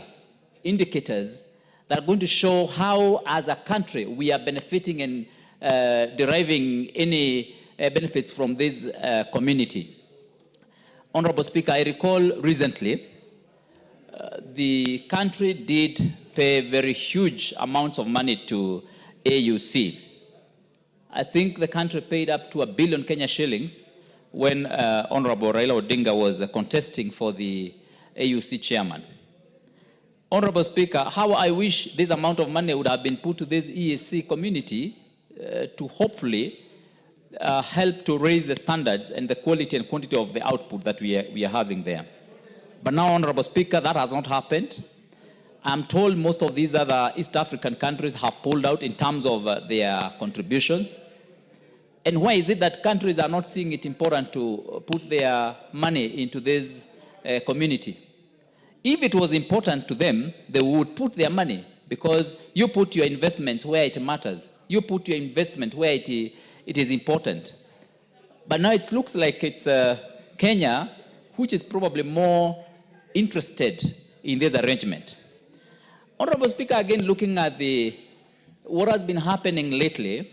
indicators that are going to show how, as a country, we are benefiting and deriving any benefits from this community. Honorable Speaker, I recall recently the country did pay very huge amounts of money to AUC. I think the country paid up to 1 billion Kenya shillings when Honorable Raila Odinga was contesting for the AUC chairman. Honorable Speaker, how I wish this amount of money would have been put to this EAC community to hopefully help to raise the standards and the quality and quantity of the output that we are having there. But now, Honorable Speaker, that has not happened. I'm told most of these other East African countries have pulled out in terms of their contributions. And why is it that countries are not seeing it important to put their money into this community? If it was important to them, they would put their money, because you put your investments where it matters. You put your investment where it is important. But now it looks like it's Kenya, which is probably more interested in this arrangement. Honorable Speaker, again, looking at what has been happening lately,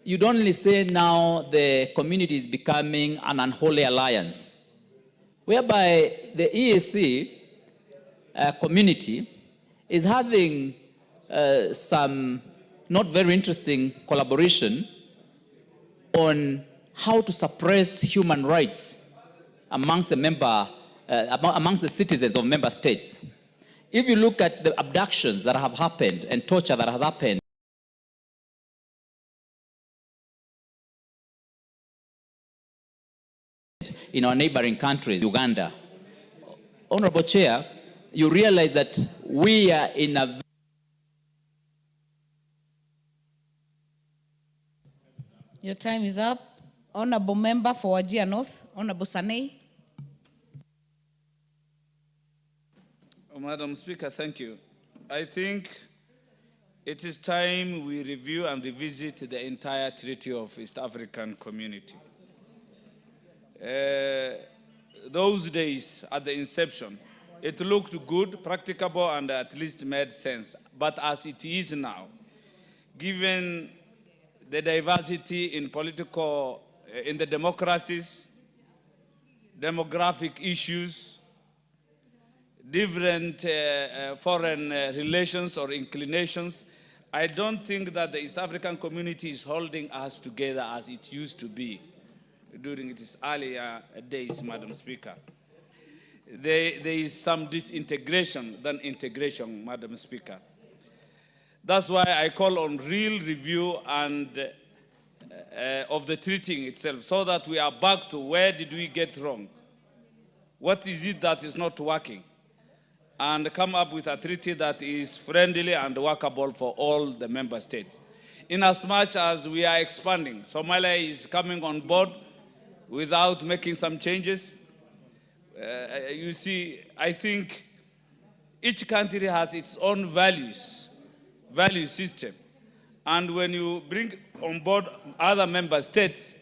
you'd only say now the community is becoming an unholy alliance, whereby the EAC community is having some not very interesting collaboration on how to suppress human rights amongst the citizens of member states. If you look at the abductions that have happened and torture that has happened in our neighboring countries, Uganda, Honorable Chair, you realize that we are in a Your time is up. Honorable Member for Wajir North, Honorable Sanei. Madam Speaker, thank you. I think it is time we review and revisit the entire Treaty of East African Community. Those days at the inception, it looked good, practicable, and at least made sense. But as it is now, given the diversity in in the democracies, demographic issues, different foreign relations or inclinations, I don't think that the East African community is holding us together as it used to be during its earlier days, Madam Speaker. There is some disintegration than integration, Madam Speaker. That's why I call on real review and of the treaty itself, so that we are back to where did we get wrong? What is it that is not working? And come up with a treaty that is friendly and workable for all the member states. In as much as we are expanding, Somalia is coming on board without making some changes. You see, I think each country has its own value system. And when you bring on board other member states,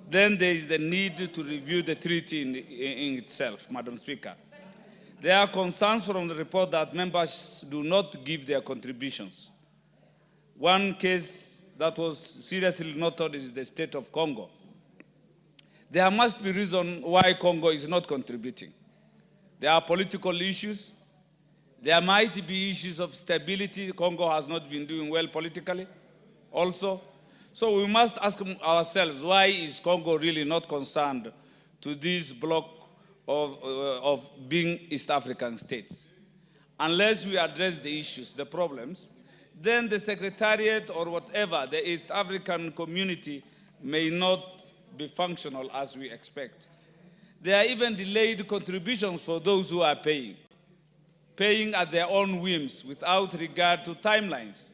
then there is the need to review the treaty in itself, Madam Speaker. There are concerns from the report that members do not give their contributions. One case that was seriously noted is the state of Congo. There must be reason why Congo is not contributing. There are political issues. There might be issues of stability. Congo has not been doing well politically also. So we must ask ourselves, why is Congo really not concerned to this block of being East African states? Unless we address the issues, the problems, then the Secretariat or whatever, the East African community may not be functional as we expect. There are even delayed contributions for those who are paying at their own whims without regard to timelines.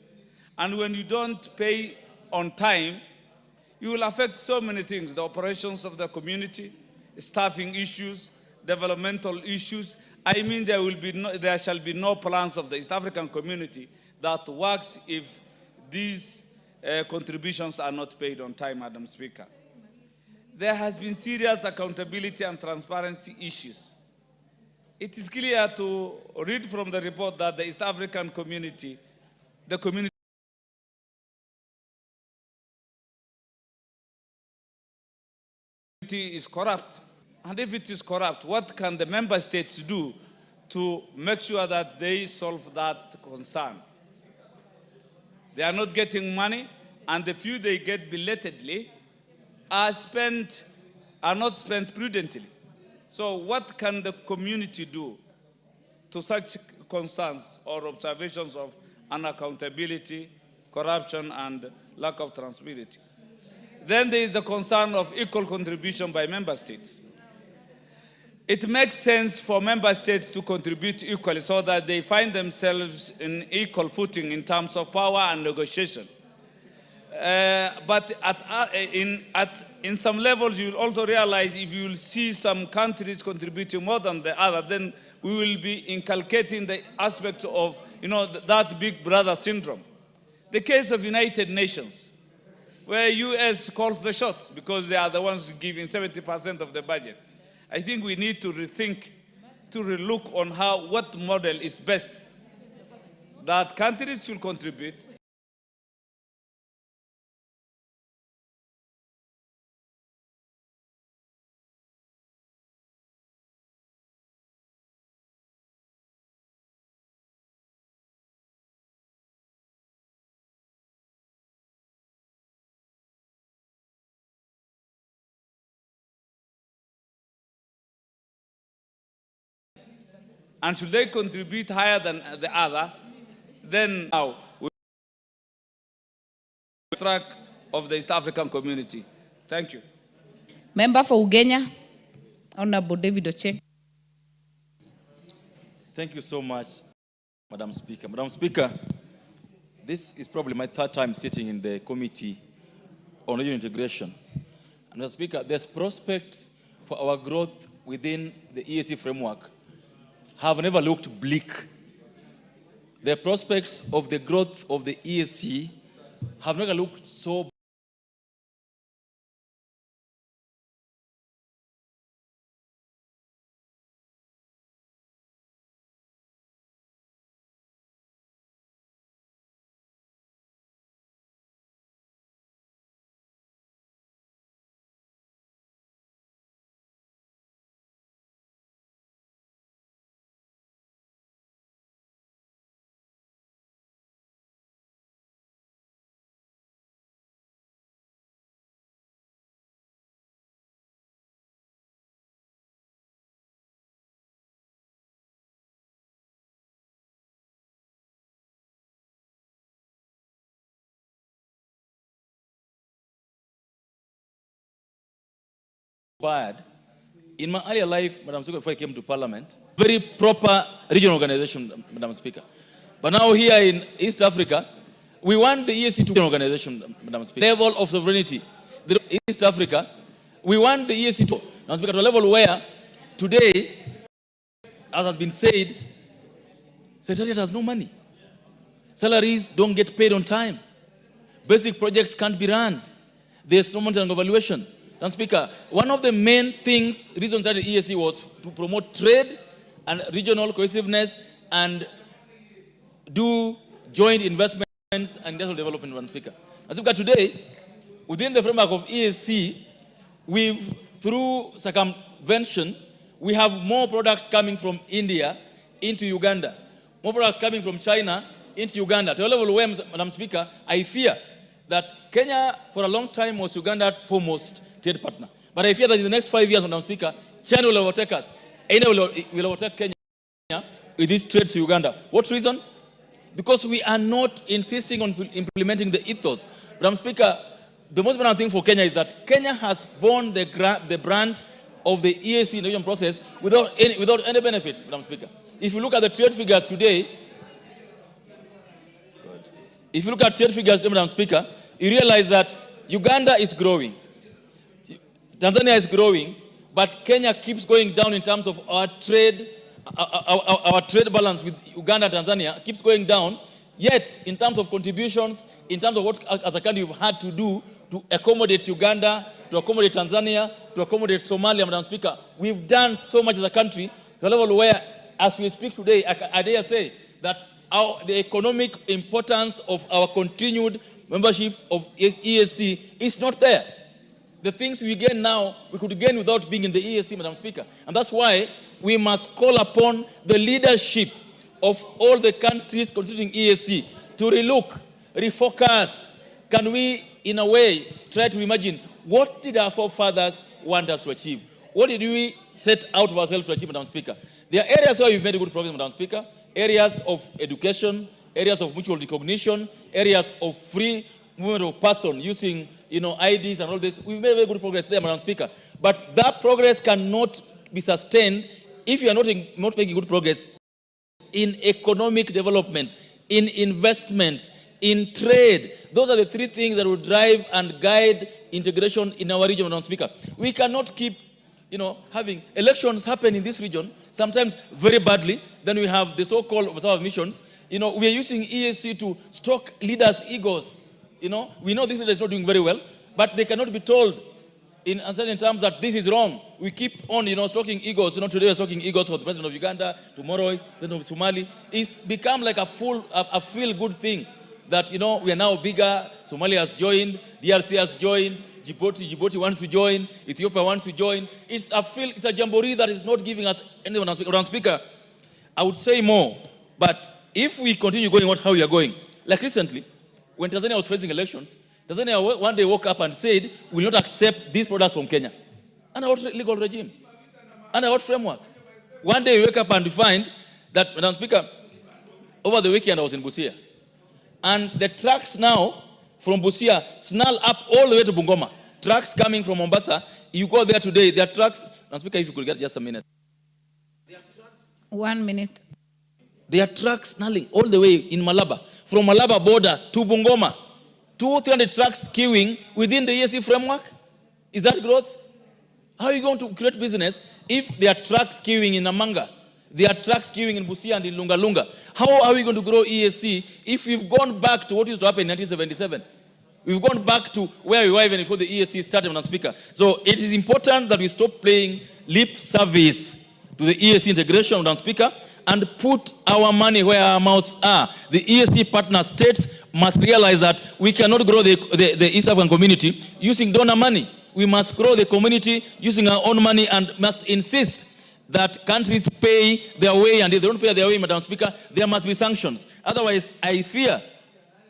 And when you don't pay on time, you will affect so many things: the operations of the community, staffing issues, developmental issues. I mean, there shall be no plans of the East African community that works if these contributions are not paid on time, Madam Speaker. There has been serious accountability and transparency issues. It is clear to read from the report that the East African community, the community is corrupt. And if it is corrupt, what can the member states do to make sure that they solve that concern? They are not getting money, and the few they get belatedly are not spent prudently. So what can the community do to such concerns or observations of unaccountability, corruption, and lack of transparency? Then there is the concern of equal contribution by member states. It makes sense for member states to contribute equally so that they find themselves in equal footing in terms of power and negotiation. But in some levels, you will also realize if you will see some countries contributing more than the other, then we will be inculcating the aspects of that big brother syndrome. The case of United Nations, where US calls the shots because they are the ones giving 70% of the budget. I think we need to rethink, to relook on what model is best, that countries should contribute. And should they contribute higher than the other, then now we track of the East African community. Thank you. Member for Ugenya, Honorable David Oche. Thank you so much, Madam Speaker. Madam Speaker, this is probably my third time sitting in the Committee on Regional Integration. And Madam Speaker, there's prospects for our growth within the EAC framework have never looked bleak. The prospects of the growth of the EAC have never looked so bad. In my earlier life, Madam Speaker, before I came to Parliament, very proper regional organization, Madam Speaker. But now here in East Africa, we want the EAC to be an organization, Madam Speaker. Level of sovereignty. The East Africa, we want the EAC to, Madam Speaker, to a level where today, as has been said, Secretariat has no money. Salaries don't get paid on time. Basic projects can't be run. There's no monitoring and evaluation. Madam Speaker, one of the main reasons that the EAC was to promote trade and regional cohesiveness and do joint investments and industrial development, Madam Speaker. Madam Speaker, today, within the framework of EAC, through circumvention, we have more products coming from India into Uganda. more products coming from China into Uganda, to a level where, Madam Speaker, I fear that Kenya for a long time was Uganda's foremost trade partner. But I fear that in the next 5 years, Madam Speaker, China will overtake us. China will overtake Kenya with these trades to Uganda. What reason? Because we are not insisting on implementing the ethos. Madam Speaker, the most important thing for Kenya is that Kenya has borne the brand of the EAC integration process without any benefits, Madam Speaker. If you look at the trade figures today, Madam Speaker, you realize that Uganda is growing, Tanzania is growing, but Kenya keeps going down in terms of our trade, our trade balance with Uganda and Tanzania keeps going down. Yet, in terms of contributions, in terms of what as a country we've had to do to accommodate Uganda, to accommodate Tanzania, to accommodate Somalia, Madam Speaker, we've done so much as a country to a level where, as we speak today, I dare say that the economic importance of our continued membership of EAC is not there. The things we gain now, we could gain without being in the EAC, Madam Speaker. And that's why we must call upon the leadership of all the countries constituting EAC to relook, refocus. Can we, in a way, try to imagine what did our forefathers want us to achieve? What did we set out of ourselves to achieve, Madam Speaker? There are areas where we've made good progress, Madam Speaker. Areas of education, areas of mutual recognition, areas of free movement of person using, IDs and all this. We've made very good progress there, Madam Speaker. But that progress cannot be sustained if you are not making good progress in economic development, in investments, in trade. Those are the three things that will drive and guide integration in our region, Madam Speaker. We cannot keep, having elections happen in this region, sometimes very badly. Then we have the so-called observer missions. We are using EAC to stroke leaders' egos. We know this leader is not doing very well, but they cannot be told in uncertain terms that this is wrong. We keep on, stroking egos. Today we're stroking egos for the president of Uganda, tomorrow, president of Somali. It's become like a feel-good thing that, we are now bigger. Somalia has joined, DRC has joined, Djibouti wants to join, Ethiopia wants to join. It's a jamboree that is not giving us anyone. Madam Speaker, I would say more, but if we continue going how we are going, like recently, when Tanzania was facing elections, Tanzania one day woke up and said, we will not accept these products from Kenya. Under what legal regime? Under what framework? One day we wake up and we find that, Madam Speaker, over the weekend I was in Busia, and the trucks now from Busia snarl up all the way to Bungoma. Trucks coming from Mombasa, you go there today, there are trucks. Madam Speaker, if you could get just a minute. 1 minute. There are trucks snarling all the way in Malaba, from Malaba border to Bungoma. 200-300 trucks queuing within the EAC framework. Is that growth? How are you going to create business if there are trucks queuing in Namanga? There are trucks queuing in Busia and in Lunga Lunga. How are we going to grow EAC if we've gone back to what used to happen in 1977? We've gone back to where we were even before the EAC started, Madam Speaker. So it is important that we stop playing lip service to the EAC integration, Madam Speaker, and put our money where our mouths are. The EAC partner states must realize that we cannot grow the East African community using donor money. We must grow the community using our own money and must insist that countries pay their way, and if they don't pay their way, Madam Speaker, there must be sanctions. Otherwise, I fear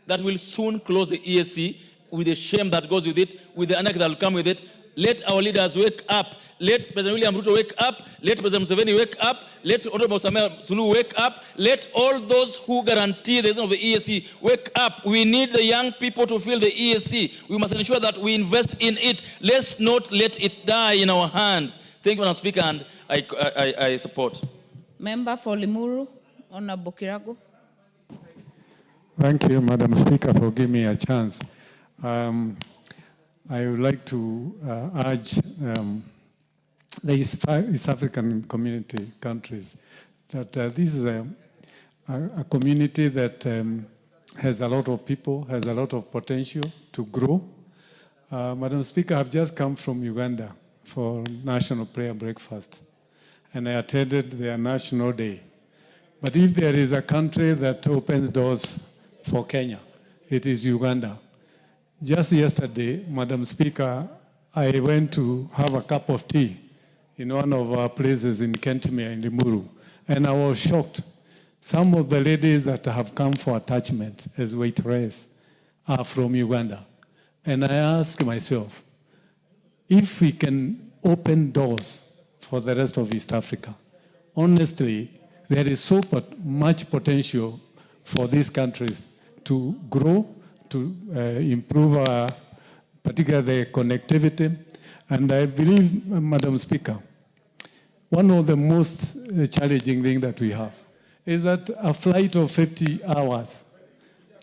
that we'll soon close the EAC with the shame that goes with it, with the anarchy that will come with it. Let our leaders wake up. Let President William Ruto wake up. Let President Museveni wake up. Let Honorable Samia Suluhu wake up. Let all those who guarantee the existence of the EAC wake up. We need the young people to feel the EAC. We must ensure that we invest in it. Let's not let it die in our hands. Thank you, Madam Speaker, and I support. Member for Limuru, Honorable Kirago. Thank you, Madam Speaker, for giving me a chance. I would like to urge the East African community countries that this is a community that has a lot of people, has a lot of potential to grow. Madam Speaker, I've just come from Uganda for National Prayer Breakfast, and I attended their National Day. But if there is a country that opens doors for Kenya, it is Uganda. Just yesterday, Madam Speaker, I went to have a cup of tea in one of our places in Kentimere in Limuru, and I was shocked. Some of the ladies that have come for attachment as waitress are from Uganda. And I ask myself, if we can open doors for the rest of East Africa, honestly, there is so much potential for these countries to grow, to improve particularly the connectivity. And I believe, Madam Speaker, one of the most challenging things that we have is that a flight of 50 hours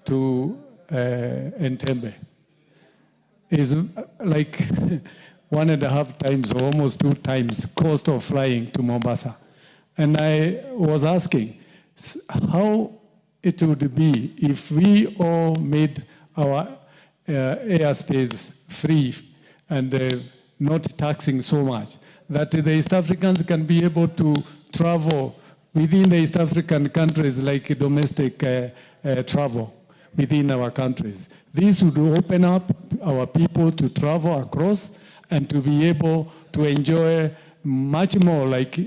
to Entebbe is like 1.5 times or almost 2 times cost of flying to Mombasa. And I was asking how it would be if we all made our airspace free and not taxing so much, that the East Africans can be able to travel within the East African countries like domestic travel within our countries. This would open up our people to travel across and to be able to enjoy much more, like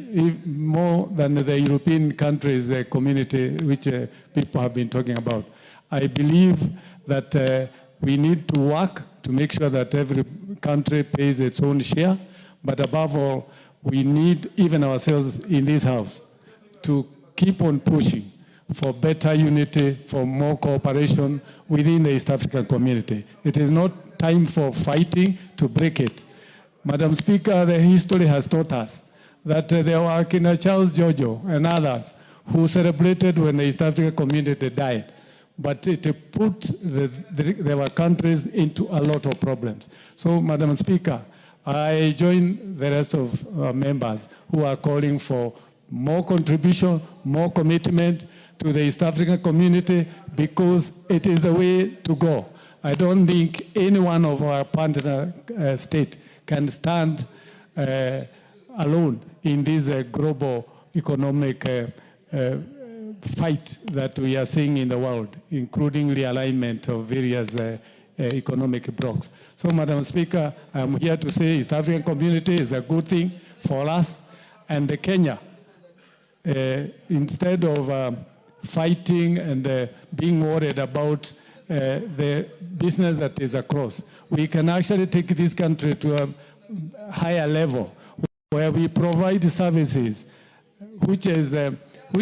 more than the European countries community, which people have been talking about. I believe that we need to work to make sure that every country pays its own share, but above all, we need even ourselves in this house to keep on pushing for better unity, for more cooperation within the East African community. It is not time for fighting to break it. Madam Speaker, the history has taught us that there were Kina Charles Jojo and others who celebrated when the East African community died. But it put our countries into a lot of problems. So, Madam Speaker, I join the rest of our members who are calling for more contribution, more commitment to the East African community, because it is the way to go. I don't think any one of our partner states can stand alone in this global economic fight that we are seeing in the world, including realignment of various economic blocks. So, Madam Speaker, I'm here to say East African community is a good thing for us and Kenya. Instead of fighting and being worried about the business that is across, we can actually take this country to a higher level where we provide services which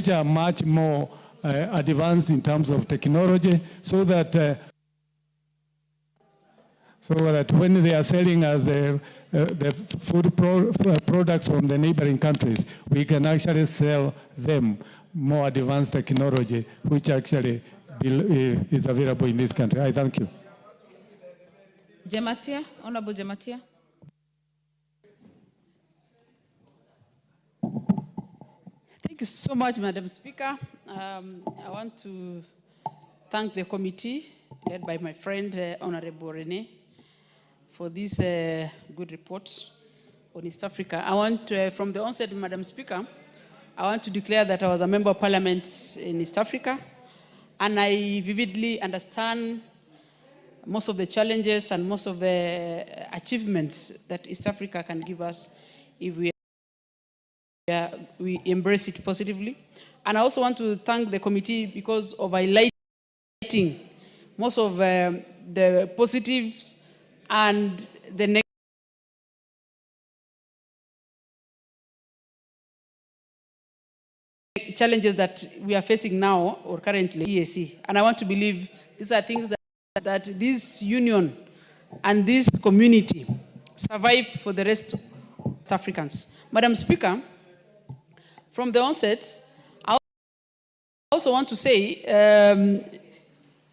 are much more advanced in terms of technology, so that when they are selling us the food products from the neighboring countries, we can actually sell them more advanced technology, which actually is available in this country. I thank you. Jematia, Honorable Jematia. Thank you so much, Madam Speaker. I want to thank the committee led by my friend, Honorable Rene, for this good report on East Africa. I want to, from the onset, Madam Speaker, I want to declare that I was a member of parliament in East Africa, and I vividly understand most of the challenges and most of the achievements that East Africa can give us if we embrace it positively. And I also want to thank the committee because of highlighting most of the positives and the negative challenges that we are facing now or currently EAC. And I want to believe these are things that this union and this community survive for the rest of Africans. Madam Speaker, from the onset, I also want to say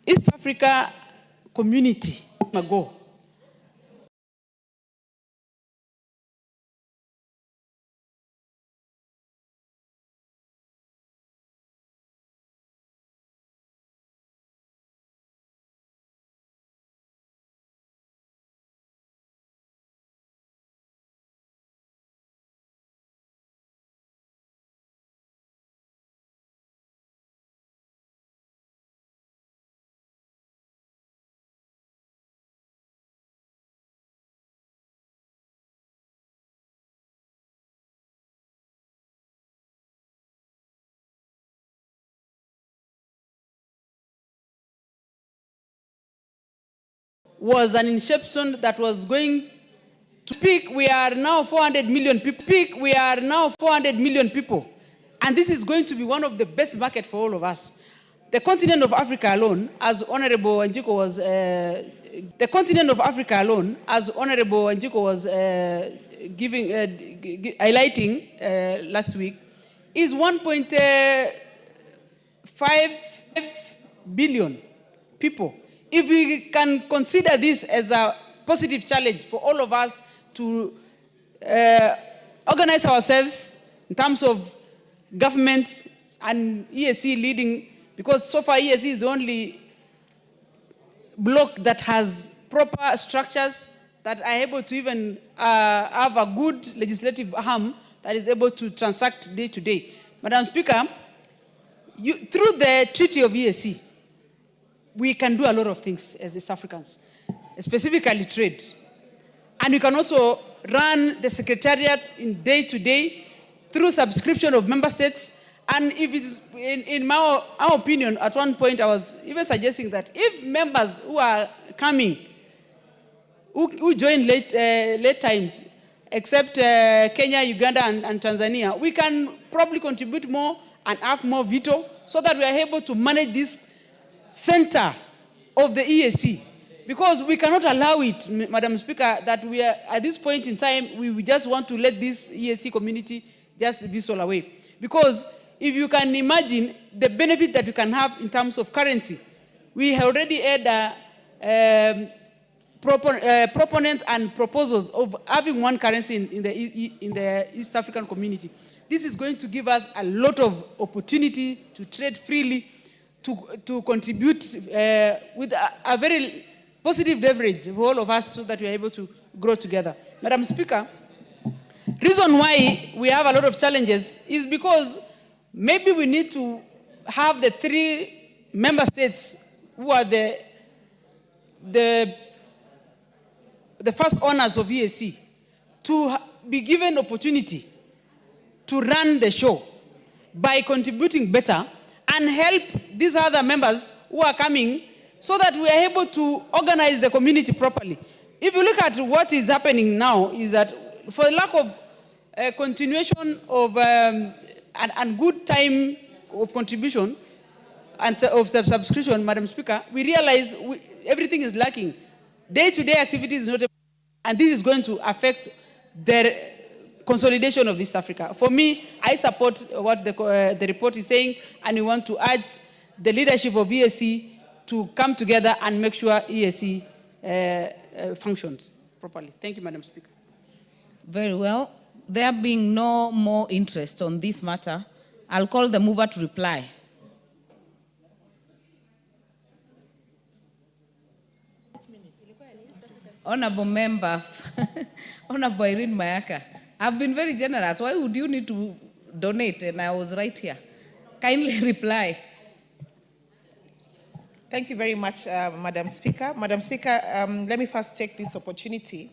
East Africa community ago was an inception that was going to peak. We are now 400 million people. Peak, we are now 400 million people. And this is going to be one of the best markets for all of us. The continent of Africa alone, as Honorable Wanjiku was, highlighting last week, is 1.5 billion people. If we can consider this as a positive challenge for all of us to organize ourselves in terms of governments and EAC leading, because so far EAC is the only bloc that has proper structures that are able to even have a good legislative arm that is able to transact day to day. Madam Speaker, through the Treaty of EAC, we can do a lot of things as East Africans, specifically trade. And we can also run the secretariat in day to day through subscription of member states. And if it's, in our opinion, at one point I was even suggesting that if members who are coming, who join late times, except Kenya, Uganda, and Tanzania, we can probably contribute more and have more veto so that we are able to manage this center of the EAC. Because we cannot allow it, Madam Speaker, that we are, at this point in time, we just want to let this EAC community just whistle away. Because if you can imagine the benefit that you can have in terms of currency, we have already had proponents and proposals of having one currency in the East African community. This is going to give us a lot of opportunity to trade freely, to contribute with a very positive leverage for all of us so that we are able to grow together. Madam Speaker, reason why we have a lot of challenges is because maybe we need to have the 3 member states who are the first owners of EAC to be given opportunity to run the show by contributing better and help these other members who are coming so that we are able to organize the community properly. If you look at what is happening now is that for the lack of continuation of and good time of contribution and of the subscription, Madam Speaker, we realize everything is lacking. Day-to-day activities is not, and this is going to affect the consolidation of East Africa. For me, I support what the report is saying, and we want to urge the leadership of EAC to come together and make sure EAC functions properly. Thank you, Madam Speaker. Very well. There being no more interest on this matter, I'll call the mover to reply. Honorable Member, Honorable Irene Mayaka, I've been very generous. Why would you need to donate? And I was right here. Kindly reply. Thank you very much, Madam Speaker. Madam Speaker, let me first take this opportunity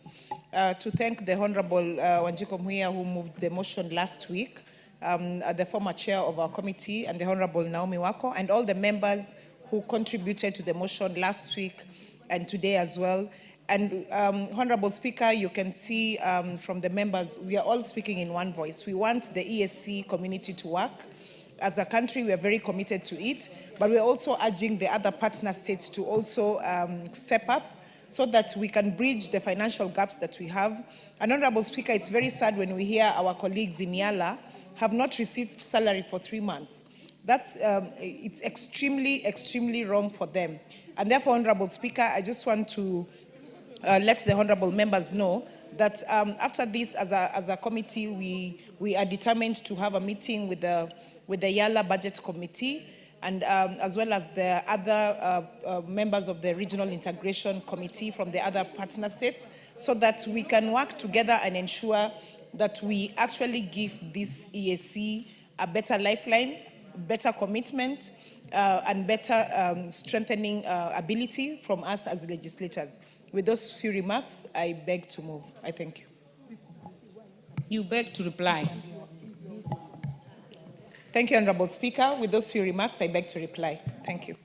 to thank the Honorable Wanjiku Mwiya, who moved the motion last week, the former chair of our committee, and the Honorable Naomi Wako, and all the members who contributed to the motion last week and today as well. And Honorable Speaker, you can see from the members, we are all speaking in one voice. We want the EAC community to work. As a country, we are very committed to it, but we're also urging the other partner states to also step up so that we can bridge the financial gaps that we have. And Honorable Speaker, it's very sad when we hear our colleagues in Yala have not received salary for 3 months. That's, it's extremely, extremely wrong for them. And therefore, Honorable Speaker, I just want to let the honorable members know that after this, as a committee, we are determined to have a meeting with the Yala Budget Committee, and as well as the other members of the Regional Integration Committee from the other partner states, so that we can work together and ensure that we actually give this EAC a better lifeline, better commitment, and better strengthening ability from us as legislators. With those few remarks, I beg to move. I thank you. You beg to reply. Thank you, Honorable Speaker. With those few remarks, I beg to reply. Thank you.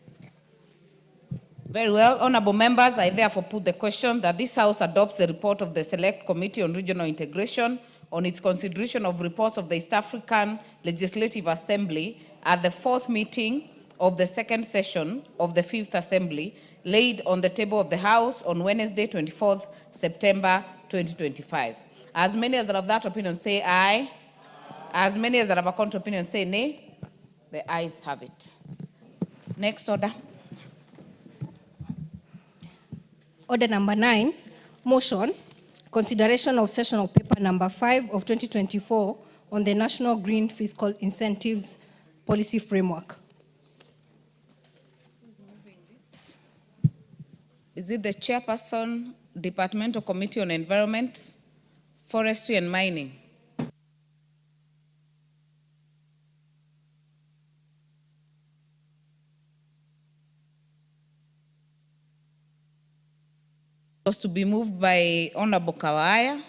Very well. Honorable members, I therefore put the question that this House adopts the report of the Select Committee on Regional Integration on its consideration of reports of the East African Legislative Assembly at the 4th meeting of the 2nd session of the 5th Assembly, laid on the table of the House on Wednesday, 24th September 2025. As many as are of that opinion say aye. As many as are of a contrary opinion say nay. The ayes have it. Next order. Order number 9, motion, consideration of sessional paper number 5 of 2024 on the National Green Fiscal Incentives Policy Framework. Is it the chairperson, Departmental Committee on Environment, Forestry and Mining? Was to be moved by Honorable Kawaya.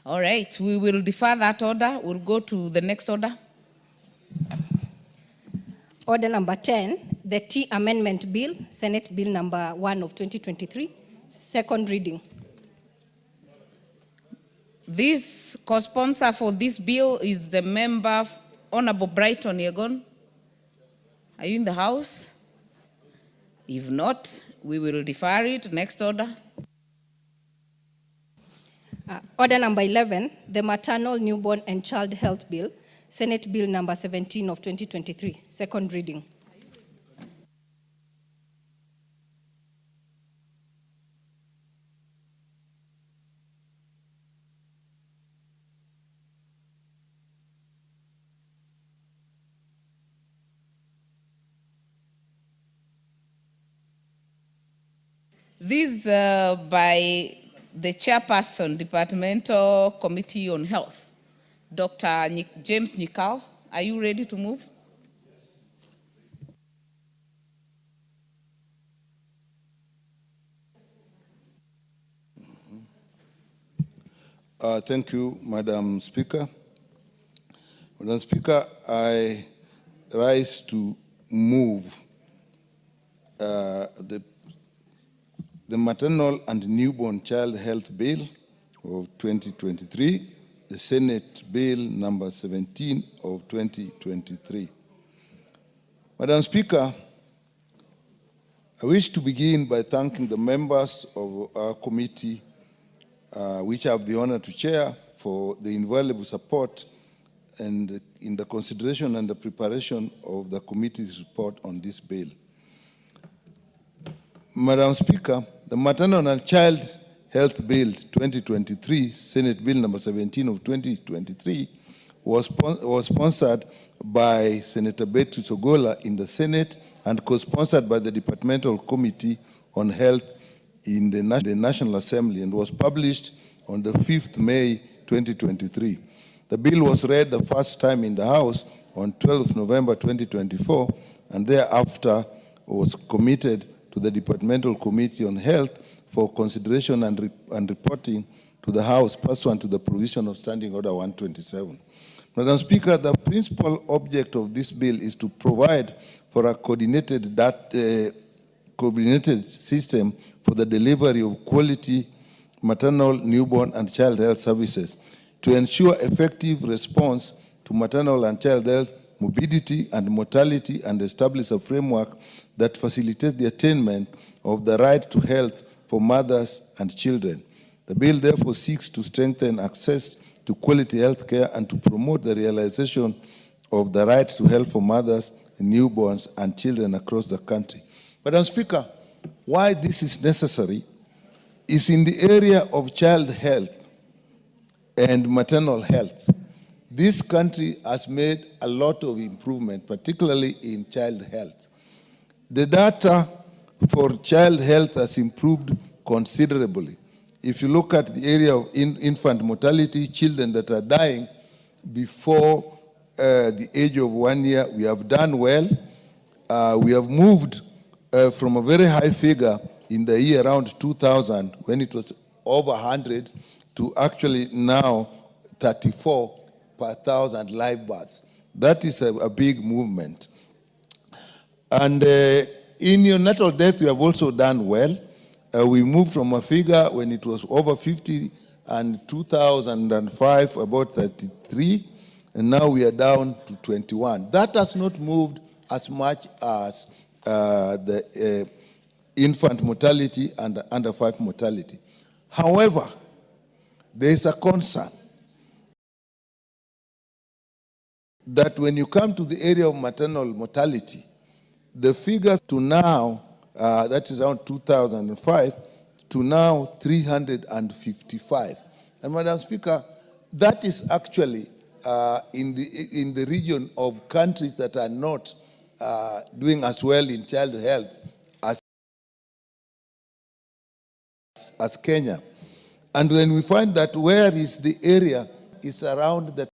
All right, we will defer that order. We'll go to the next order. Order number 10, the Tea Amendment Bill, Senate Bill number 1 of 2023, second reading. This co-sponsor for this bill is the member Honorable Brighton Yegon. Are you in the House? If not, we will defer it. Next order. Order number 11, the Maternal, Newborn and Child Health Bill, Senate Bill number 17 of 2023, second reading. This by the chairperson, Departmental Committee on Health, Dr. James Nikal. Are you ready to move? Thank you, Madam Speaker. Madam Speaker, I rise to move the Maternal and Newborn Child Health Bill of 2023, the Senate Bill number 17 of 2023. Madam Speaker, I wish to begin by thanking the members of our committee, which I have the honor to chair, for the invaluable support and in the consideration and the preparation of the committee's report on this bill. Madam Speaker, the Maternal and Child Health Bill 2023, Senate Bill number 17 of 2023, was sponsored by Senator Beatrice Ogola in the Senate and co-sponsored by the Departmental Committee on Health in the National Assembly and was published on the 5th May 2023. The bill was read the first time in the House on 12th November 2024 and thereafter was committed to the Departmental Committee on Health for consideration and reporting to the House pursuant to the provision of Standing Order 127. Madam Speaker, the principal object of this bill is to provide for a coordinated system for the delivery of quality maternal, newborn, and child health services to ensure effective response to maternal and child health, morbidity, and mortality, and establish a framework that facilitates the attainment of the right to health for mothers and children. The bill therefore seeks to strengthen access to quality health care and to promote the realization of the right to health for mothers, newborns, and children across the country. Madam Speaker, why this is necessary is in the area of child health and maternal health. This country has made a lot of improvement, particularly in child health. The data for child health has improved considerably. If you look at the area of infant mortality, children that are dying before the age of 1 year, we have done well. We have moved from a very high figure in the year around 2000, when it was over 100, to actually now 34 per 1,000 live births. That is a big movement. And in neonatal death, we have also done well. We moved from a figure when it was over 50 and 2005, about 33, and now we are down to 21. That has not moved as much as the infant mortality and under 5 mortality. However, there is a concern that when you come to the area of maternal mortality, the figures to now, that is around 2005, to now 355. And Madam Speaker, that is actually in the region of countries that are not doing as well in child health as Kenya. And when we find that where is the area is around the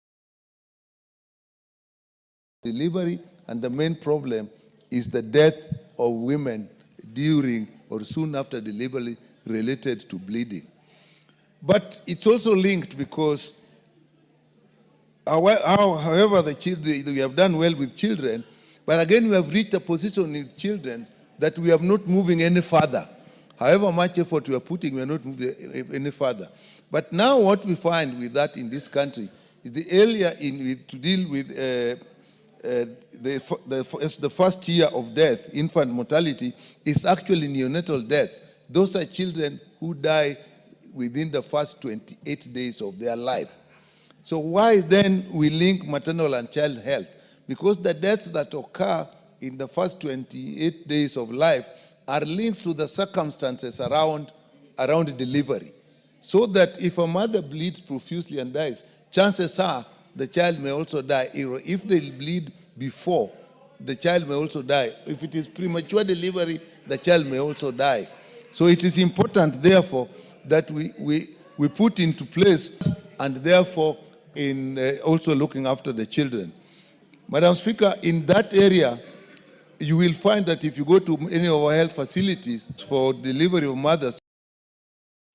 delivery, and the main problem is the death of women during or soon after delivery related to bleeding. But it's also linked because however we have done well with children, but again we have reached a position with children that we are not moving any further. However much effort we are putting, we are not moving any further. But now what we find with that in this country is the area to deal with the first year of death, infant mortality, is actually neonatal deaths. Those are children who die within the first 28 days of their life. So why then we link maternal and child health? Because the deaths that occur in the first 28 days of life are linked to the circumstances around delivery. So that if a mother bleeds profusely and dies, chances are the child may also die. If they bleed before, the child may also die. If it is premature delivery, the child may also die. So it is important, therefore, that we put into place and therefore in also looking after the children. Madam Speaker, in that area, you will find that if you go to any of our health facilities for delivery of mothers,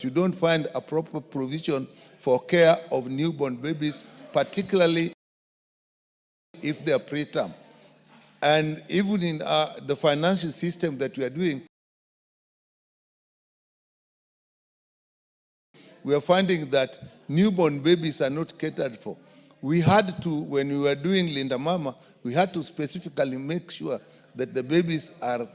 you don't find a proper provision for care of newborn babies, particularly if they are preterm. And even in the financial system that we are doing, we are finding that newborn babies are not catered for. We had to, when we were doing Linda Mama, we had to specifically make sure that the babies are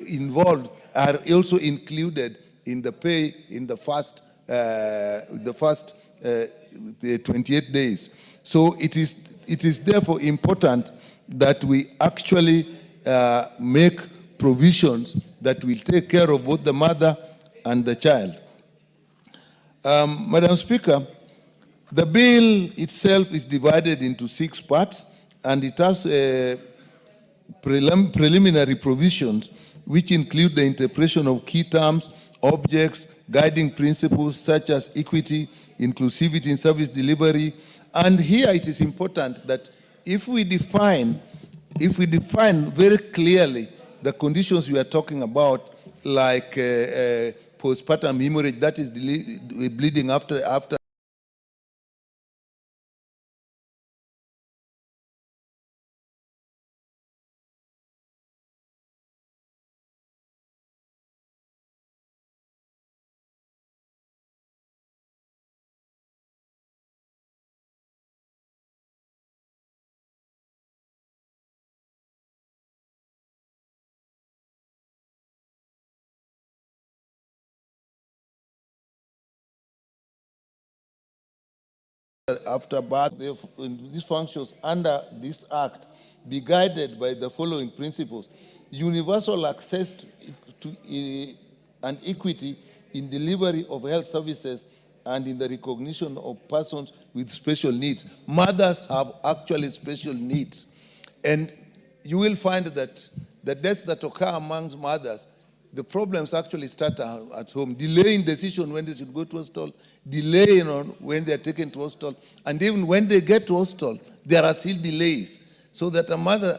involved, are also included in the pay in the first 28 days. So it is therefore important that we actually make provisions that will take care of both the mother and the child. Madam Speaker, the bill itself is divided into 6 parts, and it has preliminary provisions which include the interpretation of key terms, objects, guiding principles such as equity, inclusivity in service delivery. And here it is important that if we define very clearly the conditions we are talking about, like postpartum hemorrhage, that is bleeding after birth. These functions under this Act be guided by the following principles: universal access to and equity in delivery of health services and in the recognition of persons with special needs. Mothers have actually special needs. And you will find that the deaths that occur amongst mothers, the problems actually start at home. Delaying decision when they should go to hospital, delaying on when they are taken to hospital, and even when they get to hospital, there are still delays. So that a mother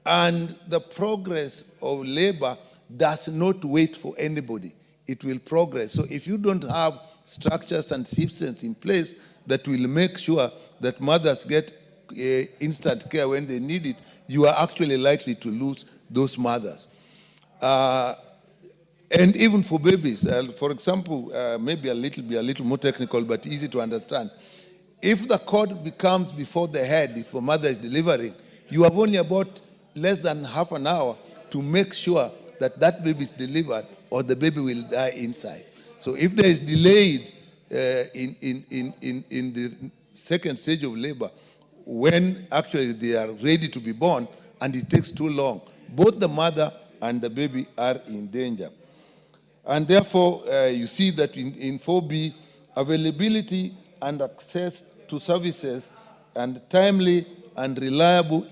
and the progress of labor does not wait for anybody. It will progress. So if you don't have structures and systems in place that will make sure that mothers get instant care when they need it, you are actually likely to lose those mothers. And even for babies, for example, maybe a little more technical, but easy to understand. If the cord becomes before the head, if a mother is delivering, you have only about less than half an hour to make sure that that baby is delivered or the baby will die inside. So if there is delayed in the second stage of labor, when actually they are ready to be born and it takes too long, both the mother and the baby are in danger. And therefore, you see that in 4B, availability and access to services and timely and reliable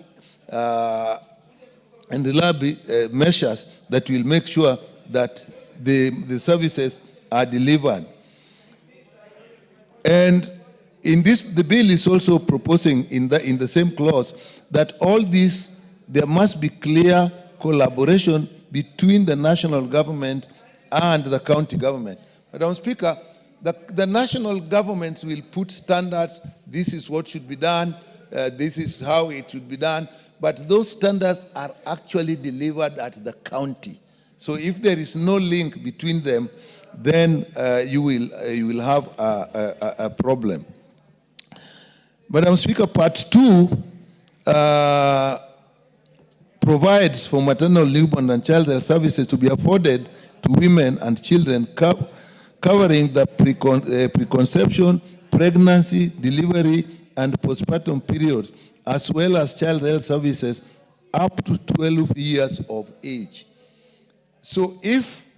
measures that will make sure that the services are delivered. And in this, the bill is also proposing in the same clause that all these, there must be clear collaboration between the national government and the county government. Madam Speaker, the national governments will put standards. This is what should be done. This is how it should be done. But those standards are actually delivered at the county. So if there is no link between them, then you will have a problem. Madam Speaker, Part 2 provides for maternal, newborn, and child health services to be afforded to women and children, covering the preconception, pregnancy, delivery, and postpartum periods, as well as child health services up to 12 years of age. So if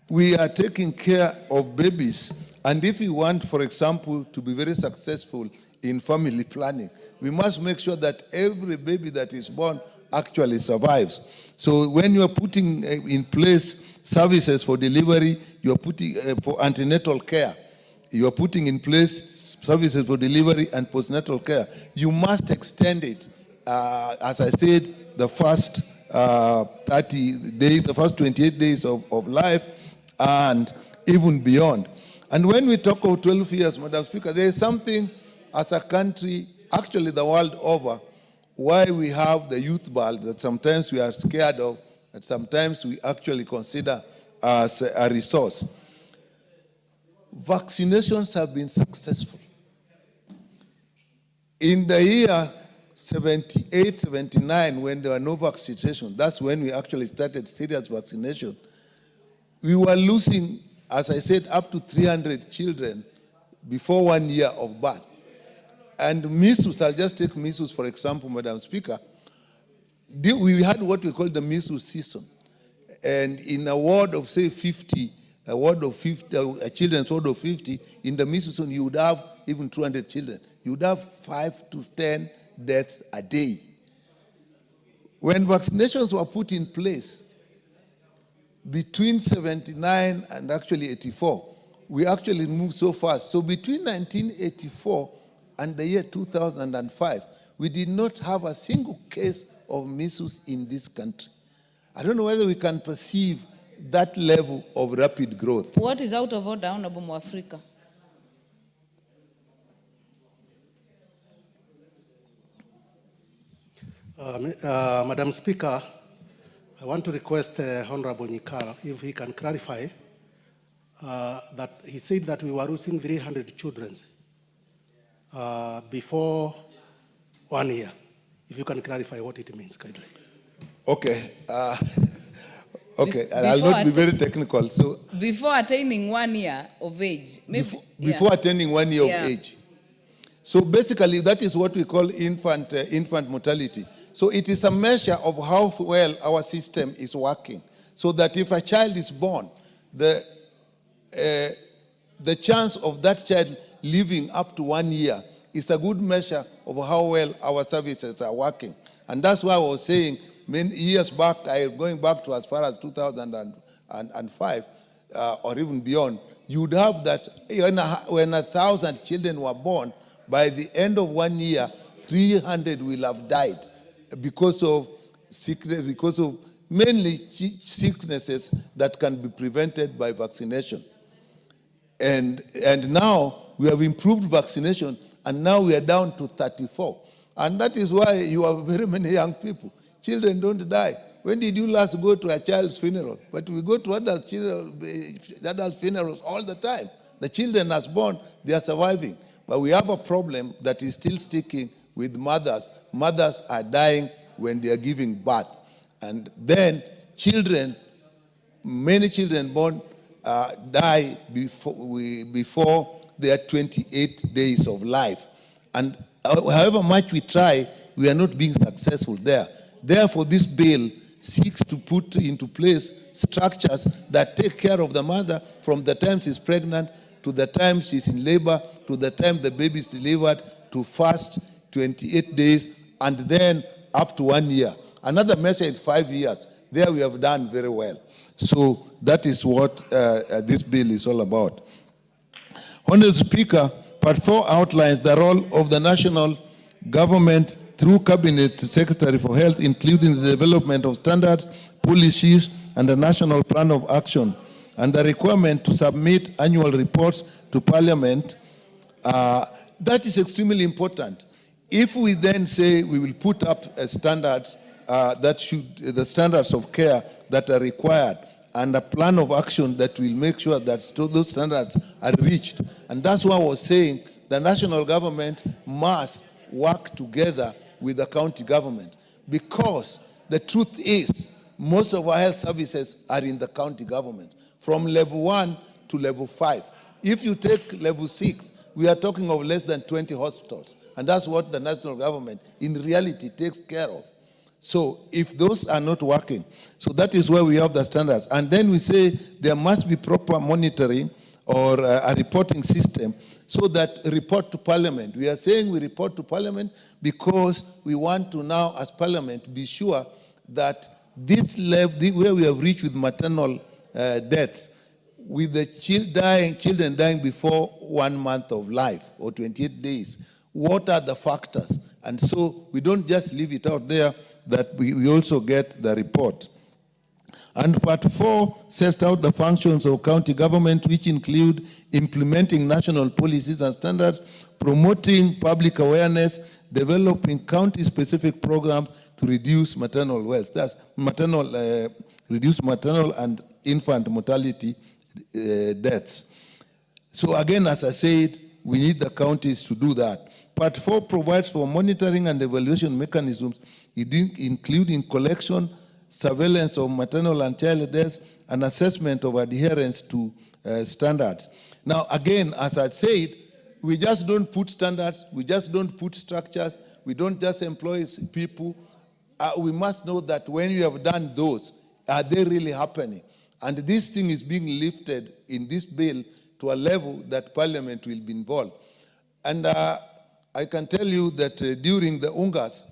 we are taking care of babies, and if we want, for example, to be very successful in family planning, we must make sure that every baby that is born actually survives. So when you are putting in place services for delivery, you are putting for antenatal care, you are putting in place services for delivery and postnatal care, you must extend it, as I said, the first 30 days, the first 28 days of life, and even beyond. And when we talk of 12 years, Madam Speaker, there is something as a country, actually the world over, why we have the youth birth that sometimes we are scared of, and sometimes we actually consider as a resource. Vaccinations have been successful. In the year 78, 79, when there were no vaccination, that's when we actually started serious vaccination. We were losing, as I said, up to 300 children before 1 year of birth. And measles, I'll just take measles for example, Madam Speaker. We had what we call the measles season. And in a ward of, say, 50, a ward of 50, a children's ward of 50, in the measles season, you would have even 200 children. You would have 5 to 10 deaths a day. When vaccinations were put in place, between 79 and actually 84, we actually moved so fast. So between 1984 and the year 2005, we did not have a single case of measles in this country. I don't know whether we can perceive that level of rapid growth. What is out of order, Honorable Mwafrika? Madam Speaker, I want to request Honorable Nyikara if he can clarify that he said that we were losing 300 children before 1 year. If you can clarify what it means, kindly. Okay. Okay, I'll not be very technical. So before attaining 1 year of age. Maybe, before attaining 1 year of age. So basically, that is what we call infant mortality. So it is a measure of how well our system is working. So that if a child is born, the chance of that child living up to 1 year is a good measure of how well our services are working. And that's why I was saying, many years back, going back to as far as 2005 or even beyond, you would have that when 1,000 children were born, by the end of 1 year, 300 will have died because of sickness, because of mainly sicknesses that can be prevented by vaccination. And now we have improved vaccination, and now we are down to 34. And that is why you have very many young people. Children don't die. When did you last go to a child's funeral? But we go to adult funerals all the time. The children as born, they are surviving. But we have a problem that is still sticking with mothers. Mothers are dying when they are giving birth. And then children, many children born die before their 28 days of life. And however much we try, we are not being successful there. Therefore, this bill seeks to put into place structures that take care of the mother from the time she's pregnant to the time she's in labor, to the time the baby is delivered, to first 28 days, and then up to 1 year. Another measure is 5 years. There we have done very well. So that is what this bill is all about. Honorable Speaker, Part 4 outlines the role of the national government through Cabinet Secretary for Health, including the development of standards, policies, and a national plan of action, and the requirement to submit annual reports to Parliament. That is extremely important. If we then say we will put up standards the standards of care that are required, and a plan of action that will make sure that those standards are reached. And that's why I was saying the national government must work together with the county government, because the truth is most of our health services are in the county government, from level 1 to level 5. If you take level 6, we are talking of less than 20 hospitals, and that's what the national government in reality takes care of. So if those are not working, so that is where we have the standards. And then we say there must be proper monitoring or a reporting system so that report to Parliament. We are saying we report to Parliament because we want to now, as Parliament, be sure that this level, where we have reached with maternal deaths, with the children dying before 1 month of life or 28 days, what are the factors? And so we don't just leave it out there, that we also get the report. And Part 4 sets out the functions of county government, which include implementing national policies and standards, promoting public awareness, developing county-specific programs to reduce maternal wealth. That's reduce maternal and infant mortality deaths. So again, as I said, we need the counties to do that. Part 4 provides for monitoring and evaluation mechanisms, including collection, surveillance of maternal and child deaths, and assessment of adherence to standards. Now, again, as I said, we just don't put standards, we just don't put structures, we don't just employ people. We must know that when you have done those, are they really happening? And this thing is being lifted in this bill to a level that Parliament will be involved. And I can tell you that during the UNGAS,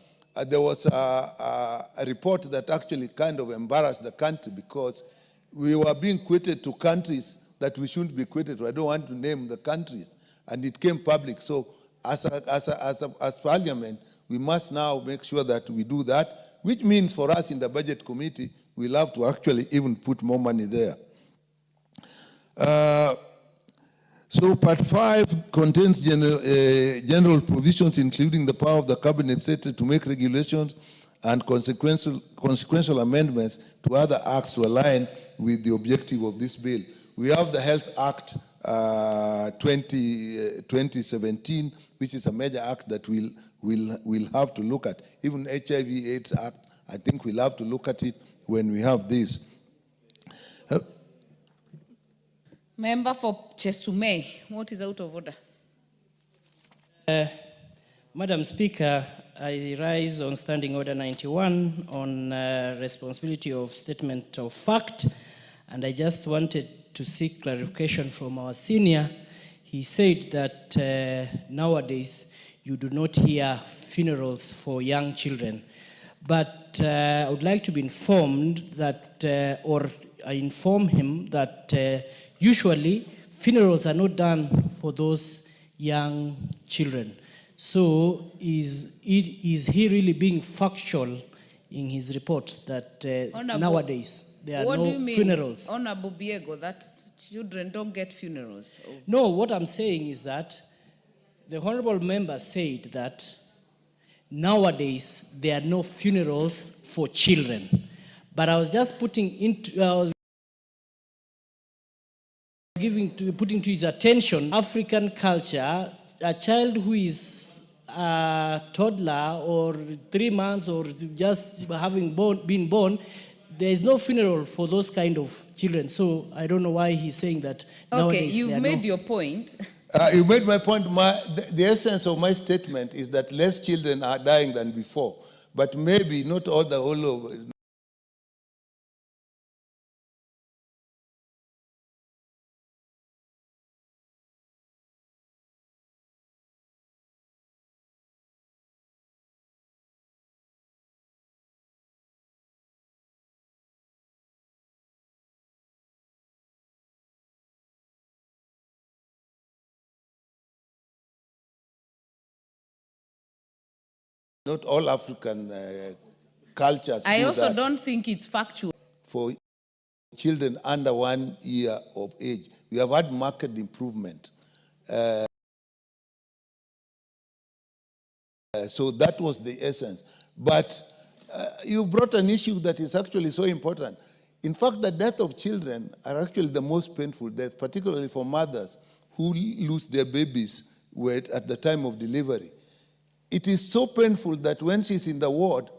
there was a report that actually kind of embarrassed the country, because we were being quoted to countries that we shouldn't be quoted to. I don't want to name the countries. And it came public. So as Parliament, we must now make sure that we do that, which means for us in the Budget Committee, we'll have to actually even put more money there. So Part 5 contains general provisions, including the power of the Cabinet Secretary to make regulations and consequential amendments to other acts to align with the objective of this bill. We have the Health Act 2017, which is a major act that we'll have to look at. Even HIV/AIDS Act, I think we'll have to look at it when we have this. Member for Chesume, what is out of order? Madam Speaker, I rise on Standing Order 91 on responsibility of statement of fact, and I just wanted to seek clarification from our senior. He said that nowadays you do not hear funerals for young children, but I would like to be informed that, or I inform him that usually funerals are not done for those young children. So is he really being factual in his report that nowadays there are no funerals? Honorable Biego, that children don't get funerals? No, what I'm saying is that The honorable member said that nowadays there are no funerals for children. But I was just putting to his attention African culture. A child who is a toddler or 3 months or just having been born, there is no funeral for those kind of children. So I don't know why he's saying that nowadays. Okay, you've made your point. You made my point. The essence of my statement is that less children are dying than before, but maybe not all the whole of. Not all African cultures. I also don't think it's factual. For children under 1 year of age, we have had marked improvement. So that was the essence. But you brought an issue that is actually so important. In fact, the death of children are actually the most painful death, particularly for mothers who lose their babies at the time of delivery. It is so painful that when she's in the ward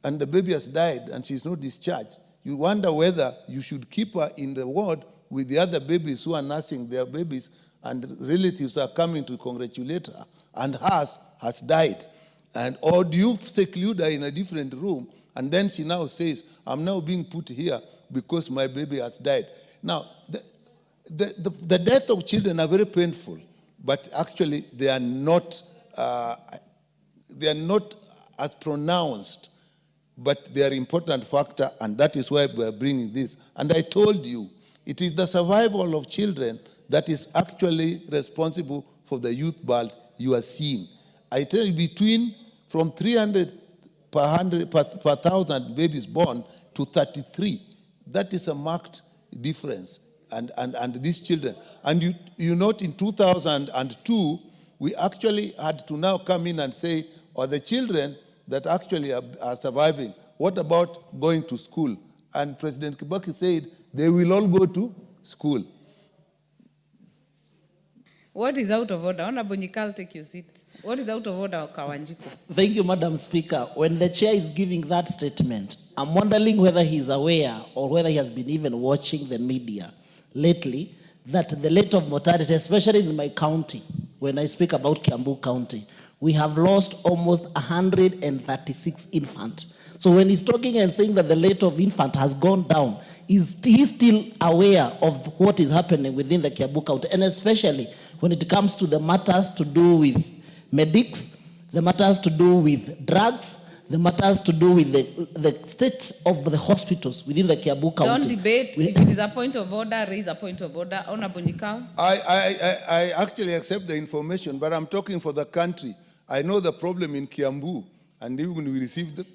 and the baby has died and she's not discharged, you wonder whether you should keep her in the ward with the other babies who are nursing their babies and relatives are coming to congratulate her and hers has died. Or do you seclude her in a different room and then she now says, I'm now being put here because my baby has died. Now, the death of children are very painful, but actually they are not as pronounced, but they are an important factor, and that is why we are bringing this. And I told you, it is the survival of children that is actually responsible for the youth birth you are seeing. I tell you, from 300 per thousand babies born to 33, that is a marked difference. And these children, and you note in 2002, we actually had to now come in and say, the children that actually are surviving, what about going to school? And President Kibaki said, they will all go to school. What is out of order? Honorable Nyikal, take your seat. What is out of order, Kawanjiko? Thank you, Madam Speaker. When the chair is giving that statement, I'm wondering whether he's aware or whether he has been even watching the media lately that the rate of mortality, especially in my county, when I speak about Kiambu County, we have lost almost 136 infants. So when he's talking and saying that the rate of infant has gone down, is he still aware of what is happening within the Kiambu County, and especially when it comes to the matters to do with medics, the matters to do with drugs, the matters to do with the state of the hospitals within the Kiambu County. Don't debate. If it is a point of order, raise a point of order. Honorable Nyikal. I actually accept the information, but I'm talking for the country. I know the problem in Kiambu, and even we received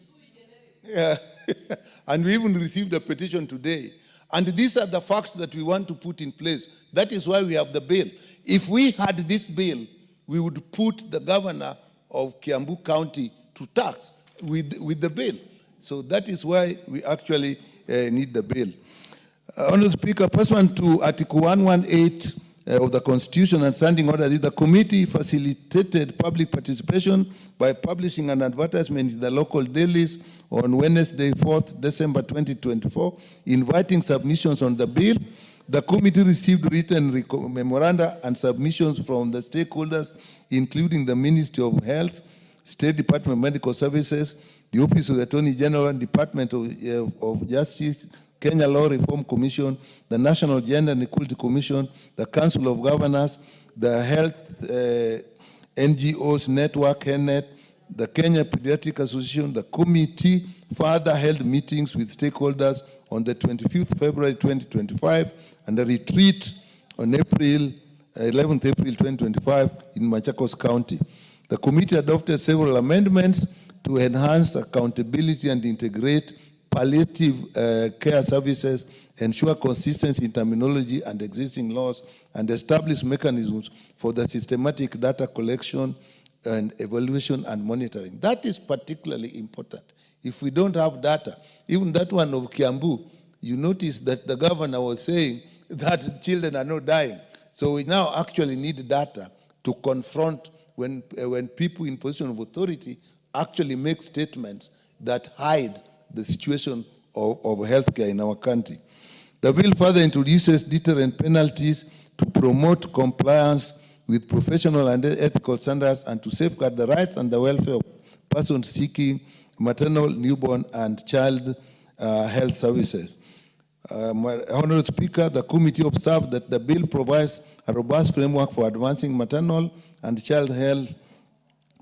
and we even received a petition today. And these are the facts that we want to put in place. That is why we have the bill. If we had this bill, we would put the governor of Kiambu County to tax with the bill. So that is why we actually need the bill. Honourable Speaker, pursuant to Article 118 of the Constitution and Standing Order, the committee facilitated public participation by publishing an advertisement in the local dailies on Wednesday, 4th December 2024, inviting submissions on the bill. The committee received written memoranda and submissions from the stakeholders, including the Ministry of Health, State Department of Medical Services, the Office of the Attorney General, Department of Justice, Kenya Law Reform Commission, the National Gender and Equality Commission, the Council of Governors, the Health NGOs Network, HENET, the Kenya Pediatric Association. The committee further held meetings with stakeholders on the 25th February 2025 and a retreat on 11th April 2025 in Machakos County. The committee adopted several amendments to enhance accountability and integrate palliative care services ensure consistency in terminology and existing laws, and establish mechanisms for the systematic data collection and evaluation and monitoring. That is particularly important. If we don't have data, even that one of Kiambu, you notice that the governor was saying that children are not dying. So we now actually need data to confront when people in position of authority actually make statements that hide the situation of healthcare in our country. The bill further introduces deterrent penalties to promote compliance with professional and ethical standards and to safeguard the rights and the welfare of persons seeking maternal, newborn, and child health services. Honorable Speaker, the committee observed that the bill provides a robust framework for advancing maternal and child health,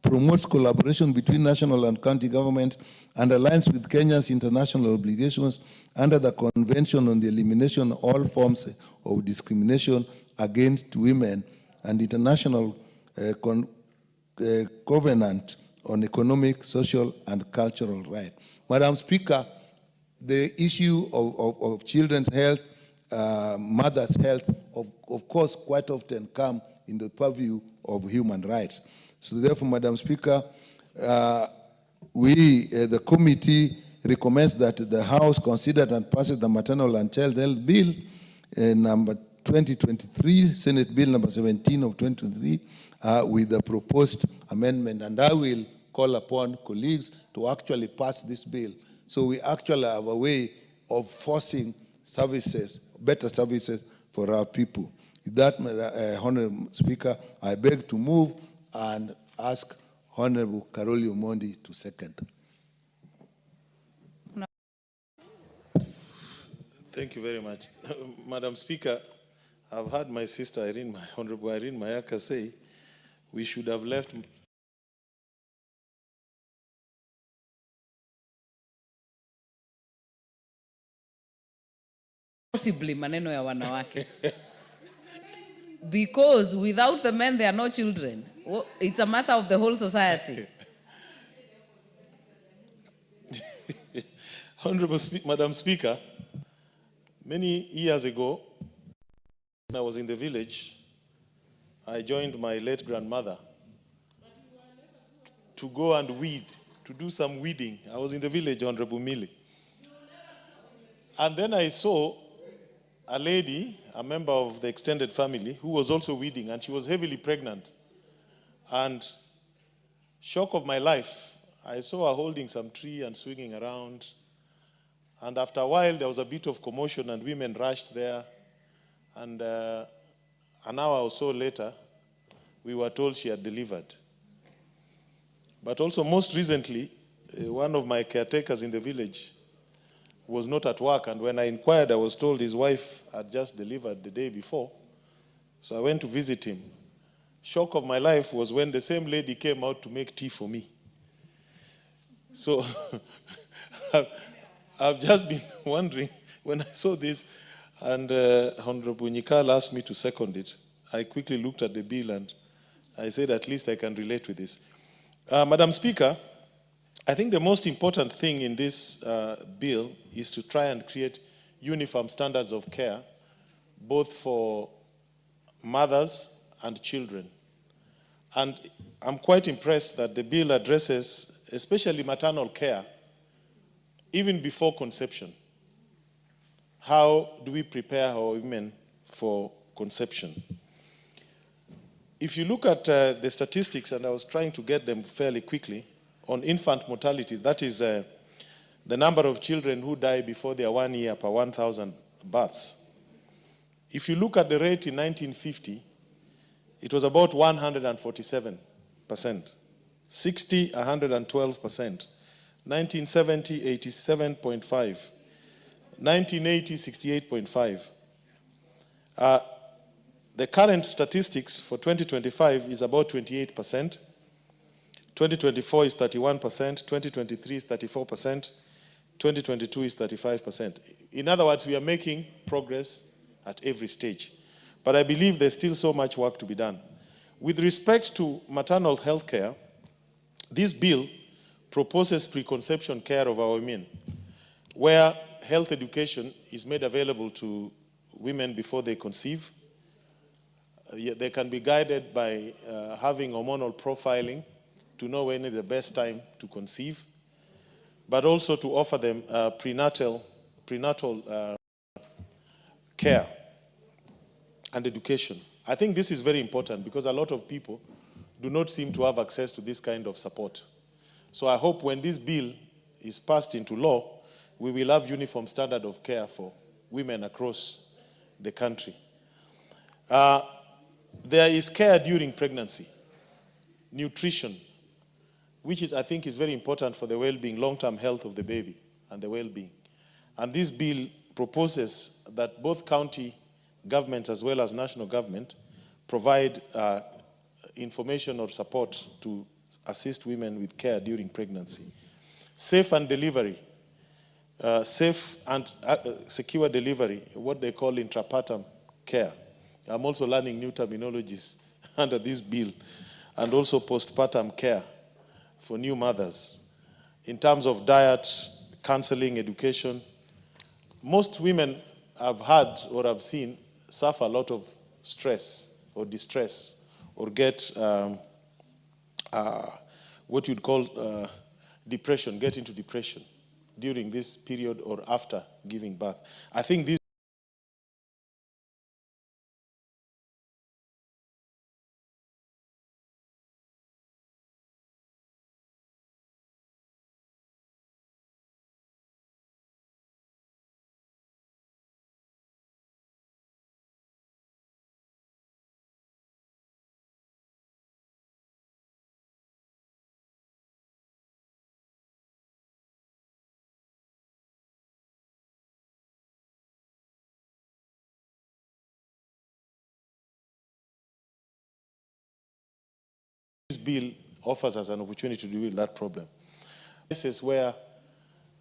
promotes collaboration between national and county governments, and aligns with Kenya's international obligations under the Convention on the Elimination of All Forms of Discrimination against Women and International Covenant on Economic, Social, and Cultural Rights. Madam Speaker, the issue of children's health, mothers' health, of course, quite often come in the purview of human rights. So therefore, Madam Speaker, the committee recommends that the House consider and passes the Maternal and Child Health Bill, number 2023, Senate Bill number 17 of 2023, with the proposed amendment. And I will call upon colleagues to actually pass this bill. So we actually have a way of forcing services, better services for our people. With that, Honorable Speaker, I beg to move and ask Honorable Karoli Omondi to second. Thank you very much. Madam Speaker, I've heard my sister, Honorable Irene Mayaka, say we should have left possibly maneno ya wanawake. Because without the men, there are no children. It's a matter of the whole society. Honorable Madam Speaker, many years ago, when I was in the village, I joined my late grandmother to go and weed, to do some weeding. I was in the village, Honorable Mili. And then I saw a lady, a member of the extended family, who was also weeding, and she was heavily pregnant. And shock of my life, I saw her holding some tree and swinging around. And after a while, there was a bit of commotion, and women rushed there. And an hour or so later, we were told she had delivered. But also, most recently, one of my caretakers in the village was not at work, and when I inquired, I was told his wife had just delivered the day before. So I went to visit him. Shock of my life was when the same lady came out to make tea for me. So I've just been wondering, when I saw this, and Honorable Nyikal asked me to second it, I quickly looked at the bill and I said, at least I can relate with this. Madam Speaker, I think the most important thing in this bill is to try and create uniform standards of care, both for mothers and children. And I'm quite impressed that the bill addresses especially maternal care, even before conception. How do we prepare our women for conception? If you look at the statistics, and I was trying to get them fairly quickly, on infant mortality, that is the number of children who die before they are 1 year per 1,000 births. If you look at the rate in 1950, it was about 147%. 60, 112%. 1970, 87.5. 1980, 68.5. The current statistics for 2025 is about 28%. 2024 is 31%, 2023 is 34%, 2022 is 35%. In other words, we are making progress at every stage. But I believe there's still so much work to be done. With respect to maternal health care, this bill proposes preconception care of our women, where health education is made available to women before they conceive. They can be guided by having hormonal profiling to know when is the best time to conceive, but also to offer them prenatal care and education. I think this is very important because a lot of people do not seem to have access to this kind of support. So I hope when this bill is passed into law, we will have uniform standard of care for women across the country. There is care during pregnancy, nutrition, which is, I think, is very important for the well-being, long-term health of the baby and the well-being. And this bill proposes that both county governments as well as national government provide information or support to assist women with care during pregnancy. Safe and delivery, safe and secure delivery, what they call intrapartum care. I'm also learning new terminologies under this bill, and also postpartum care for new mothers. In terms of diet, counseling, education, most women I've heard or have seen suffer a lot of stress or distress or get what you'd call depression, get into depression during this period or after giving birth. I think this bill offers us an opportunity to deal with that problem. This is where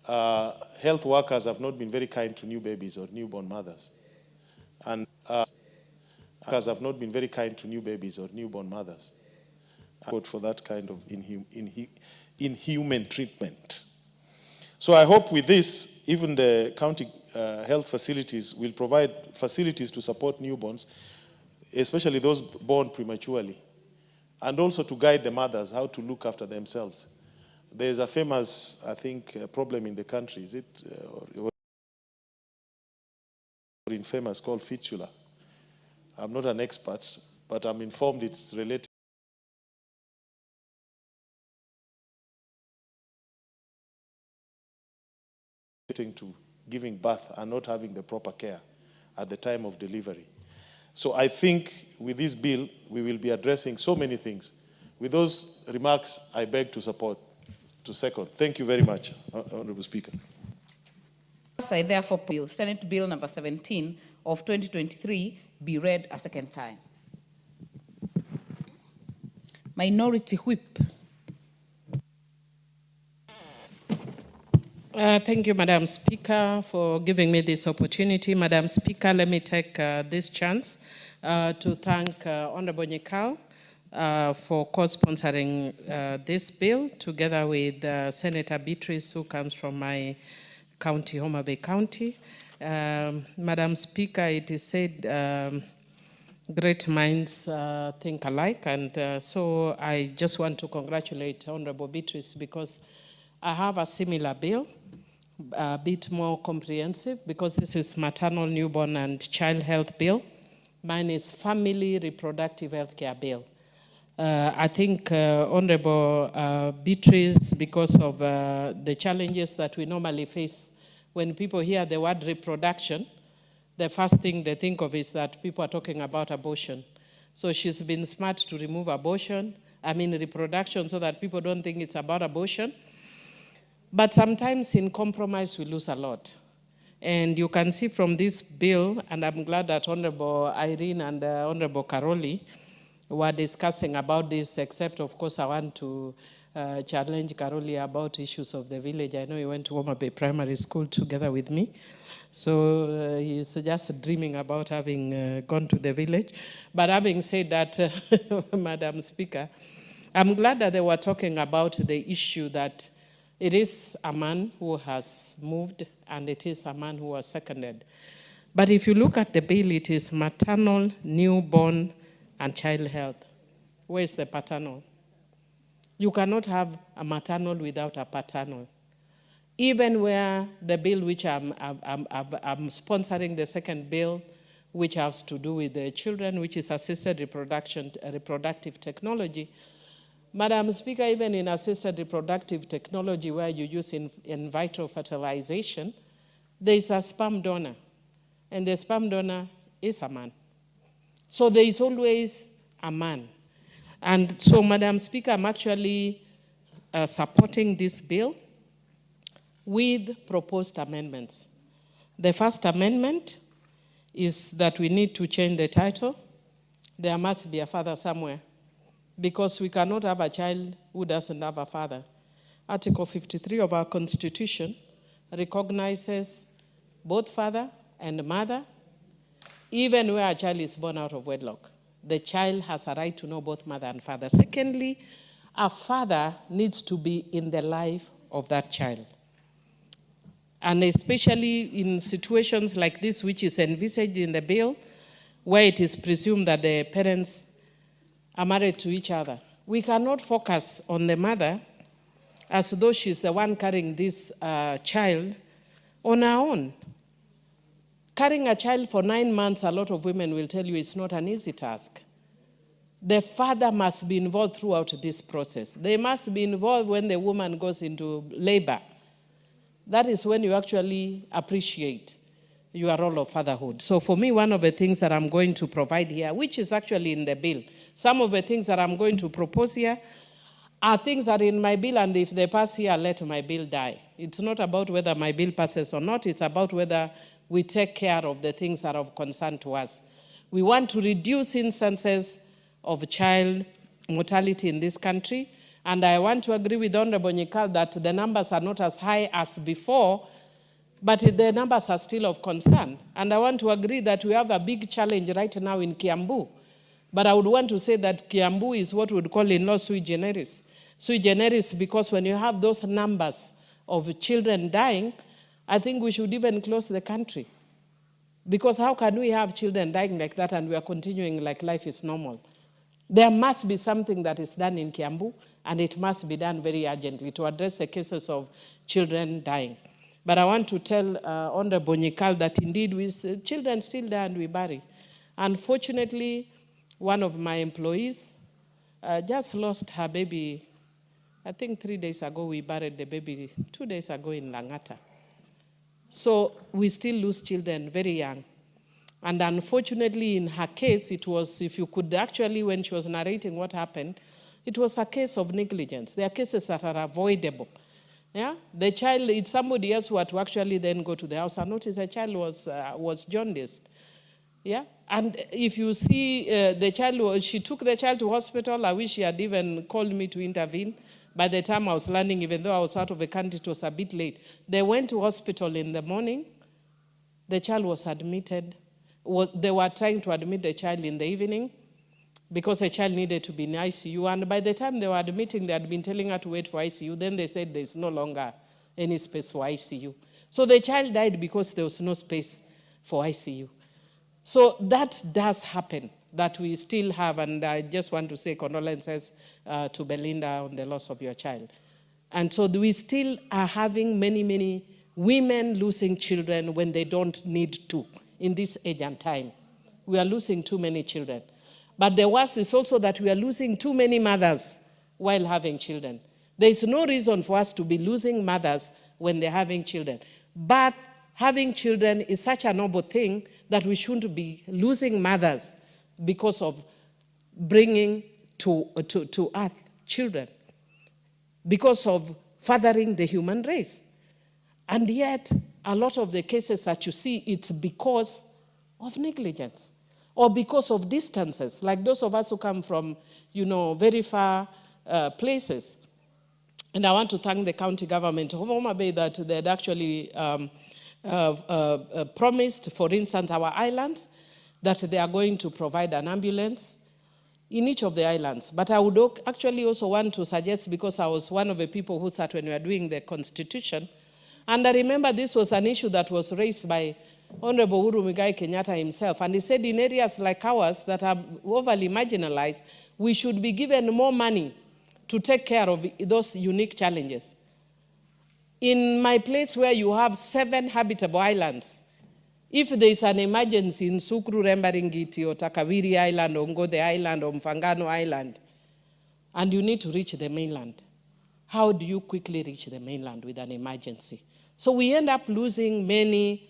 health workers have not been very kind to new babies or newborn mothers. And workers have not been very kind to new babies or newborn mothers. For that kind of inhuman treatment. So I hope with this, even the county health facilities will provide facilities to support newborns, especially those born prematurely, and also to guide the mothers how to look after themselves. There's a famous, I think, problem in the country. Is it infamous called fistula? I'm not an expert, but I'm informed it's related to giving birth and not having the proper care at the time of delivery. So I think with this bill, we will be addressing so many things. With those remarks, I beg to second. Thank you very much, Honorable Speaker. I therefore bill, Senate Bill number 17 of 2023 be read a second time. Minority Whip. Thank you, Madam Speaker, for giving me this opportunity. Madam Speaker, let me take this chance to thank Honorable Nyikal for co-sponsoring this bill, together with Senator Beatrice, who comes from my county, Homa Bay County. Madam Speaker, it is said great minds think alike, and so I just want to congratulate Honorable Beatrice because I have a similar bill, a bit more comprehensive, because this is maternal, newborn, and child health bill. Mine is family reproductive health care bill. I think Honorable Beatrice, because of the challenges that we normally face when people hear the word reproduction, the first thing they think of is that people are talking about abortion. So she's been smart to remove reproduction, so that people don't think it's about abortion. But sometimes in compromise, we lose a lot. And you can see from this bill, and I'm glad that Honorable Irene and Honorable Karoli were discussing about this, except, of course, I want to challenge Karoli about issues of the village. I know he went to Homa Bay Primary School together with me. So he's just dreaming about having gone to the village. But having said that, Madam Speaker, I'm glad that they were talking about the issue that It is a man who has moved, and it is a man who was seconded. But if you look at the bill, it is maternal, newborn, and child health. Where is the paternal? You cannot have a maternal without a paternal. Even where the bill which I'm sponsoring, the second bill, which has to do with the children, which is assisted reproductive technology. Madam Speaker, even in assisted reproductive technology where you use in vitro fertilization, there is a sperm donor, and the sperm donor is a man. So there is always a man. And so, Madam Speaker, I'm actually supporting this bill with proposed amendments. The first amendment is that we need to change the title. There must be a father somewhere, because we cannot have a child who doesn't have a father. Article 53 of our Constitution recognizes both father and mother, even where a child is born out of wedlock. The child has a right to know both mother and father. Secondly, a father needs to be in the life of that child. And especially in situations like this, which is envisaged in the bill, where it is presumed that the parents are married to each other. We cannot focus on the mother as though she's the one carrying this child on her own. Carrying a child for 9 months, a lot of women will tell you it's not an easy task. The father must be involved throughout this process. They must be involved when the woman goes into labor. That is when you actually appreciate your role of fatherhood. So for me, one of the things that I'm going to provide here, which is actually in the bill, some of the things that I'm going to propose here are things that are in my bill, and if they pass here, let my bill die. It's not about whether my bill passes or not, it's about whether we take care of the things that are of concern to us. We want to reduce instances of child mortality in this country, and I want to agree with Honorable Nyikal that the numbers are not as high as before, but the numbers are still of concern. And I want to agree that we have a big challenge right now in Kiambu. But I would want to say that Kiambu is what we would call in law sui generis. Sui generis because when you have those numbers of children dying, I think we should even close the country. Because how can we have children dying like that and we are continuing like life is normal? There must be something that is done in Kiambu, and it must be done very urgently to address the cases of children dying. But I want to tell Honorable Nyikal that indeed children still die and we bury. Unfortunately, one of my employees just lost her baby. I think 3 days ago we buried the baby, 2 days ago in Langata. So we still lose children very young. And unfortunately, in her case, it was, if you could actually, when she was narrating what happened, it was a case of negligence. There are cases that are avoidable. Yeah? The child, it's somebody else who had to actually then go to the house and notice the child was jaundiced. Yeah? And if you see the child, she took the child to hospital. I wish she had even called me to intervene. By the time I was landing, even though I was out of the country, it was a bit late. They went to hospital in the morning. The child was admitted. They were trying to admit the child in the evening because the child needed to be in ICU. And by the time they were admitting, they had been telling her to wait for ICU. Then they said there's no longer any space for ICU. So the child died because there was no space for ICU. So that does happen, that we still have, and I just want to say condolences to Belinda on the loss of your child. And so we still are having many, many women losing children when they don't need to in this age and time. We are losing too many children. But the worst is also that we are losing too many mothers while having children. There is no reason for us to be losing mothers when they're having children. But having children is such a noble thing that we shouldn't be losing mothers because of bringing to earth children, because of fathering the human race. And yet, a lot of the cases that you see, it's because of negligence or because of distances, like those of us who come from, very far places. And I want to thank the county government of Homa Bay that they had actually promised, for instance, our islands, that they are going to provide an ambulance in each of the islands. But I would actually also want to suggest, because I was one of the people who sat when we were doing the constitution, and I remember this was an issue that was raised by Honorable Uhuru Muigai Kenyatta himself, and he said in areas like ours that are overly marginalized, we should be given more money to take care of those unique challenges. In my place where you have 7 habitable islands, if there is an emergency in Sukuru, Rembaringiti, or Takawiri Island, or Ngode Island, or Mfangano Island, and you need to reach the mainland, how do you quickly reach the mainland with an emergency? So we end up losing many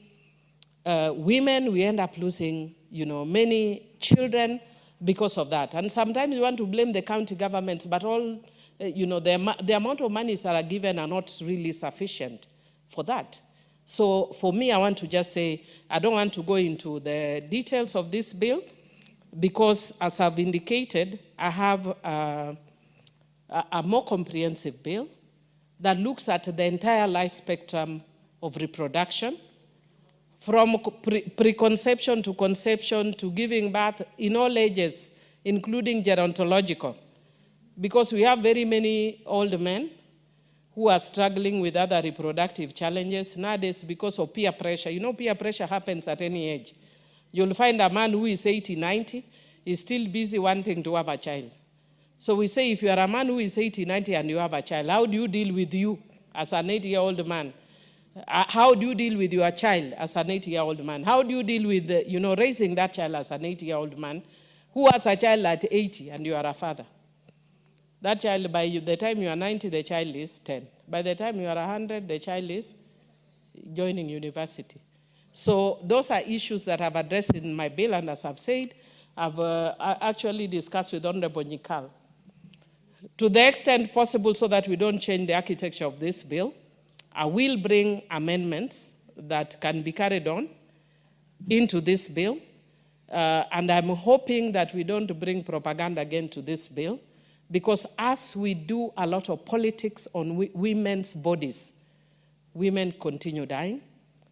women, we end up losing, many children because of that. And sometimes you want to blame the county governments, but all, the amount of monies that are given are not really sufficient for that. So for me, I want to just say, I don't want to go into the details of this bill, because as I've indicated, I have a more comprehensive bill that looks at the entire life spectrum of reproduction, from preconception to conception to giving birth in all ages, including gerontological. Because we have very many old men who are struggling with other reproductive challenges nowadays because of peer pressure. Peer pressure happens at any age. You'll find a man who is 80, 90, is still busy wanting to have a child. So we say, if you are a man who is 80, 90 and you have a child, how do you deal with you as an 80-year-old man? How do you deal with your child as an 80-year-old man? How do you deal with, raising that child as an 80-year-old man who has a child at 80 and you are a father? That child, by the time you are 90, the child is 10. By the time you are 100, the child is joining university. So those are issues that I've addressed in my bill, and as I've said, I've actually discussed with Honorable Nyikal. To the extent possible, so that we don't change the architecture of this bill, I will bring amendments that can be carried on into this bill, and I'm hoping that we don't bring propaganda again to this bill, because as we do a lot of politics on women's bodies, women continue dying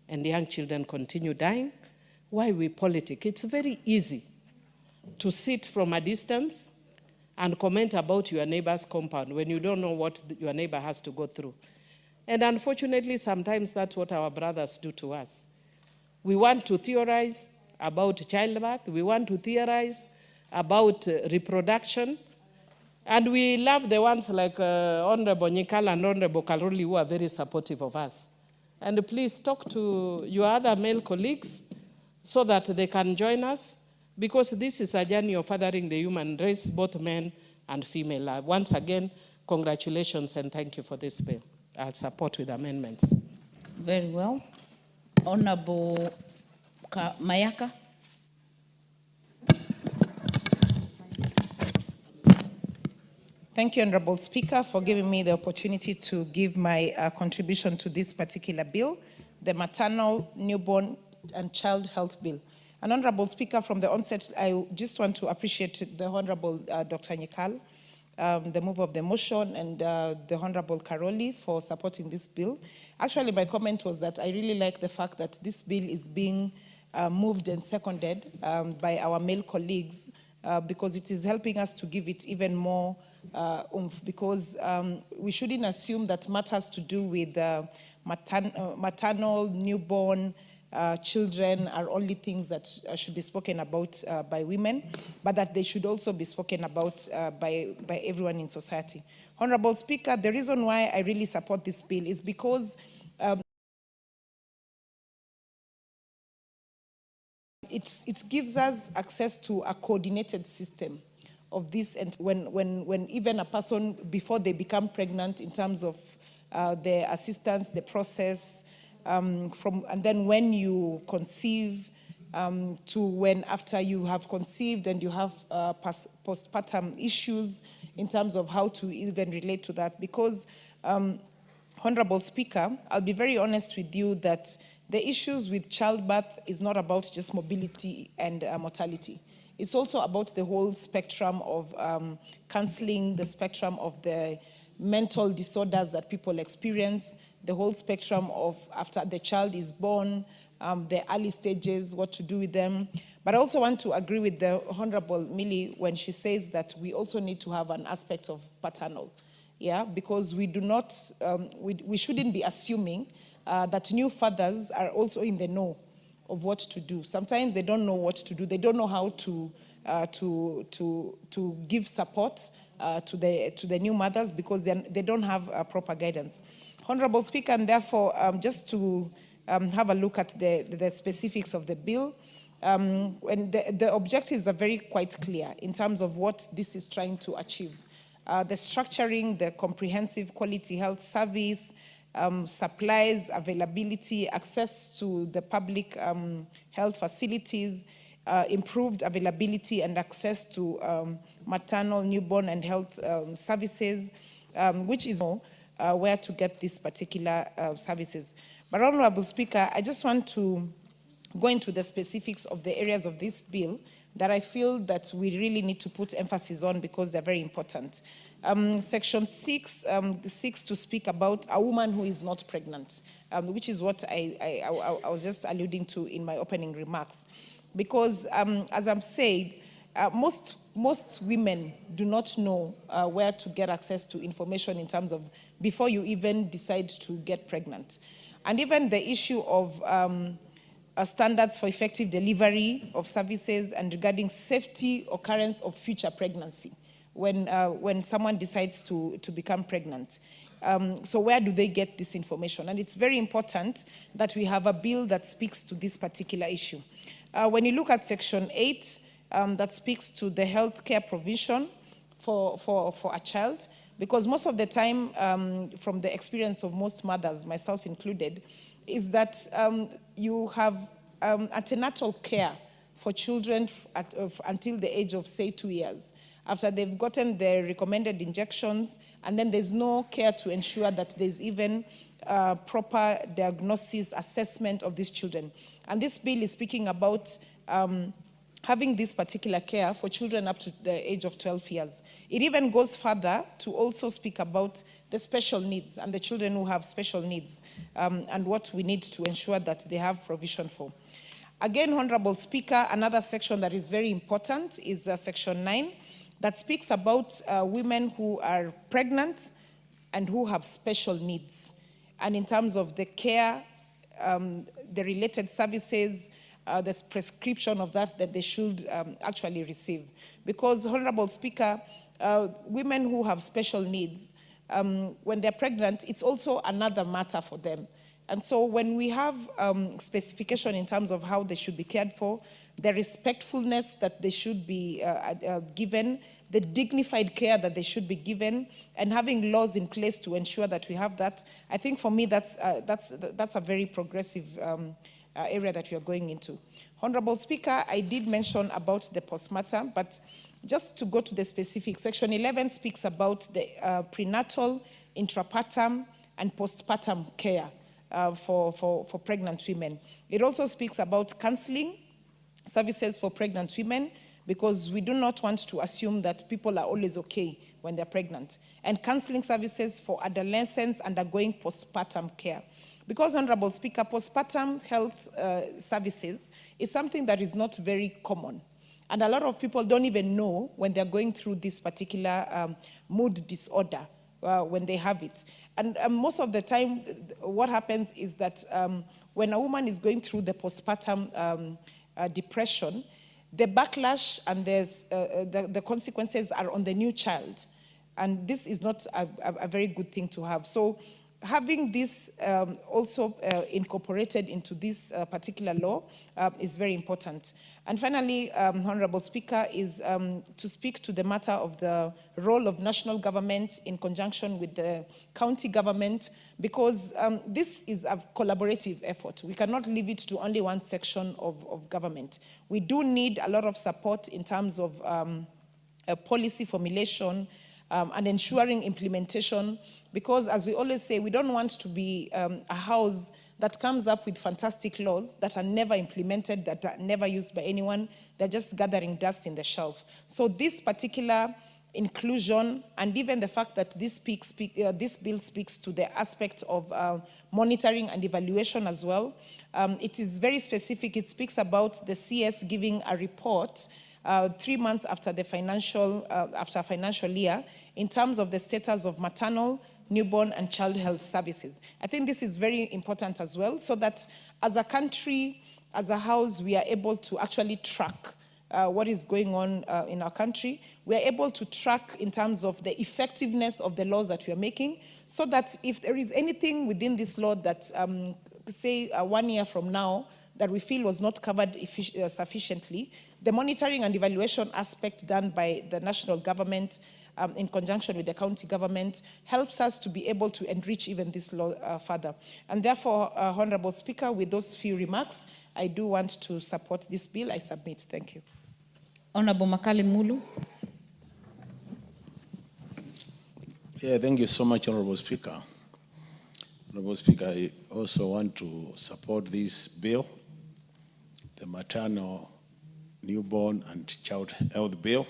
and young children continue dying. Why we politic? It's very easy to sit from a distance and comment about your neighbor's compound when you don't know what your neighbor has to go through. And unfortunately, sometimes that's what our brothers do to us. We want to theorize about childbirth, we want to theorize about reproduction, and we love the ones like Honorable Nyikal and Honorable Kaluri, who are very supportive of us. And please talk to your other male colleagues so that they can join us, because this is a journey of fathering the human race, both men and female. Once again, congratulations and thank you for this bill. I'll support with amendments. Very well. Honorable Mayaka. Thank you, Honorable Speaker, for giving me the opportunity to give my contribution to this particular bill, the Maternal, Newborn and Child Health Bill. And Honorable Speaker, from the onset, I just want to appreciate the Honorable Dr. Nyikal, the mover of the motion, and the Honorable Karoli for supporting this bill. Actually, my comment was that I really like the fact that this bill is being moved and seconded by our male colleagues, because it is helping us to give it even more oomph, because we shouldn't assume that matters to do with maternal, newborn, children are only things that should be spoken about by women, but that they should also be spoken about by everyone in society. Honorable Speaker, the reason why I really support this bill is because it gives us access to a coordinated system of this, and when even a person, before they become pregnant, in terms of the assistance, the process, and then when you conceive, to when after you have conceived and you have postpartum issues in terms of how to even relate to that. Because, Honorable Speaker, I'll be very honest with you that the issues with childbirth is not about just mobility and mortality. It's also about the whole spectrum of counseling, the spectrum of the mental disorders that people experience, the whole spectrum of after the child is born, the early stages, what to do with them. But I also want to agree with the Honorable Millie when she says that we also need to have an aspect of paternal, yeah, because we do not, we shouldn't be assuming that new fathers are also in the know of what to do. Sometimes they don't know what to do. They don't know how to give support to the new mothers because they don't have proper guidance. Honorable Speaker, and therefore, just to have a look at the specifics of the bill, when the objectives are very quite clear in terms of what this is trying to achieve. The structuring, the comprehensive quality health service, supplies, availability, access to the public health facilities, improved availability and access to maternal, newborn, and health services, which is where to get these particular services. But Honorable Speaker, I just want to go into the specifics of the areas of this bill that I feel that we really need to put emphasis on because they're very important. Section 6 seeks to speak about a woman who is not pregnant, which is what I was just alluding to in my opening remarks. Because as I'm saying, most women do not know where to get access to information in terms of before you even decide to get pregnant. And even the issue of standards for effective delivery of services and regarding safety occurrence of future pregnancy when someone decides to become pregnant. So where do they get this information? And it's very important that we have a bill that speaks to this particular issue. When you look at Section 8, that speaks to the health care provision for a child, because most of the time, from the experience of most mothers, myself included, is that you have antenatal care for children until the age of, say, 2 years. After they've gotten the recommended injections, and then there's no care to ensure that there's even proper diagnosis, assessment of these children. And this bill is speaking about having this particular care for children up to the age of 12 years. It even goes further to also speak about the special needs and the children who have special needs and what we need to ensure that they have provision for. Again, Honorable Speaker, another section that is very important is Section 9 that speaks about women who are pregnant and who have special needs. And in terms of the care, the related services, the prescription of that they should actually receive. Because, Honorable Speaker, women who have special needs, when they're pregnant, it's also another matter for them. And so when we have specification in terms of how they should be cared for, the respectfulness that they should be given, the dignified care that they should be given, and having laws in place to ensure that we have that, I think for me that's a very progressive area that we are going into. Honorable Speaker, I did mention about the postmortem, but just to go to the specifics, Section 11 speaks about the prenatal, intrapartum, and postpartum care for pregnant women. It also speaks about counseling services for pregnant women, because we do not want to assume that people are always okay when they're pregnant. And counseling services for adolescents undergoing postpartum care. Because, Honorable Speaker, postpartum health services is something that is not very common. And a lot of people don't even know when they're going through this particular mood disorder when they have it. And most of the time, what happens is that when a woman is going through the postpartum depression, the backlash and the consequences are on the new child. And this is not a very good thing to have. So having this also incorporated into this particular law is very important. And finally, Honorable Speaker, is to speak to the matter of the role of national government in conjunction with the county government, because this is a collaborative effort. We cannot leave it to only one section of government. We do need a lot of support in terms of policy formulation, and ensuring implementation, because as we always say, we don't want to be a house that comes up with fantastic laws that are never implemented, that are never used by anyone. They're just gathering dust in the shelf. So this particular inclusion, and even the fact that this bill speaks to the aspect of monitoring and evaluation as well. It is very specific. It speaks about the CS giving a report 3 months after the financial year in terms of the status of maternal, newborn, and child health services. I think this is very important as well, so that as a country, as a house, we are able to actually track what is going on in our country. We are able to track in terms of the effectiveness of the laws that we are making, so that if there is anything within this law that, say, 1 year from now, that we feel was not covered sufficiently, the monitoring and evaluation aspect done by the national government in conjunction with the county government helps us to be able to enrich even this law further. And therefore, Honorable Speaker, with those few remarks, I do want to support this bill. I submit. Thank you. Honorable Makali Mulu. Yeah, thank you so much, Honorable Speaker. Honorable Speaker, I also want to support this bill, the maternal, newborn, and child health bill.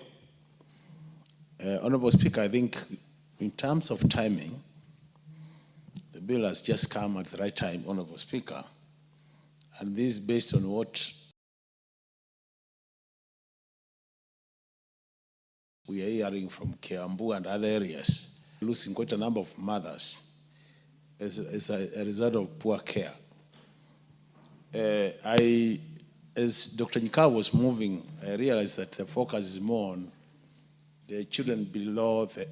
Honorable Speaker, I think in terms of timing, the bill has just come at the right time, Honorable Speaker. And this is based on what we are hearing from Kiambu and other areas, losing quite a number of mothers as a result of poor care. As Dr. Nyika was moving, I realized that the focus is more on the children below the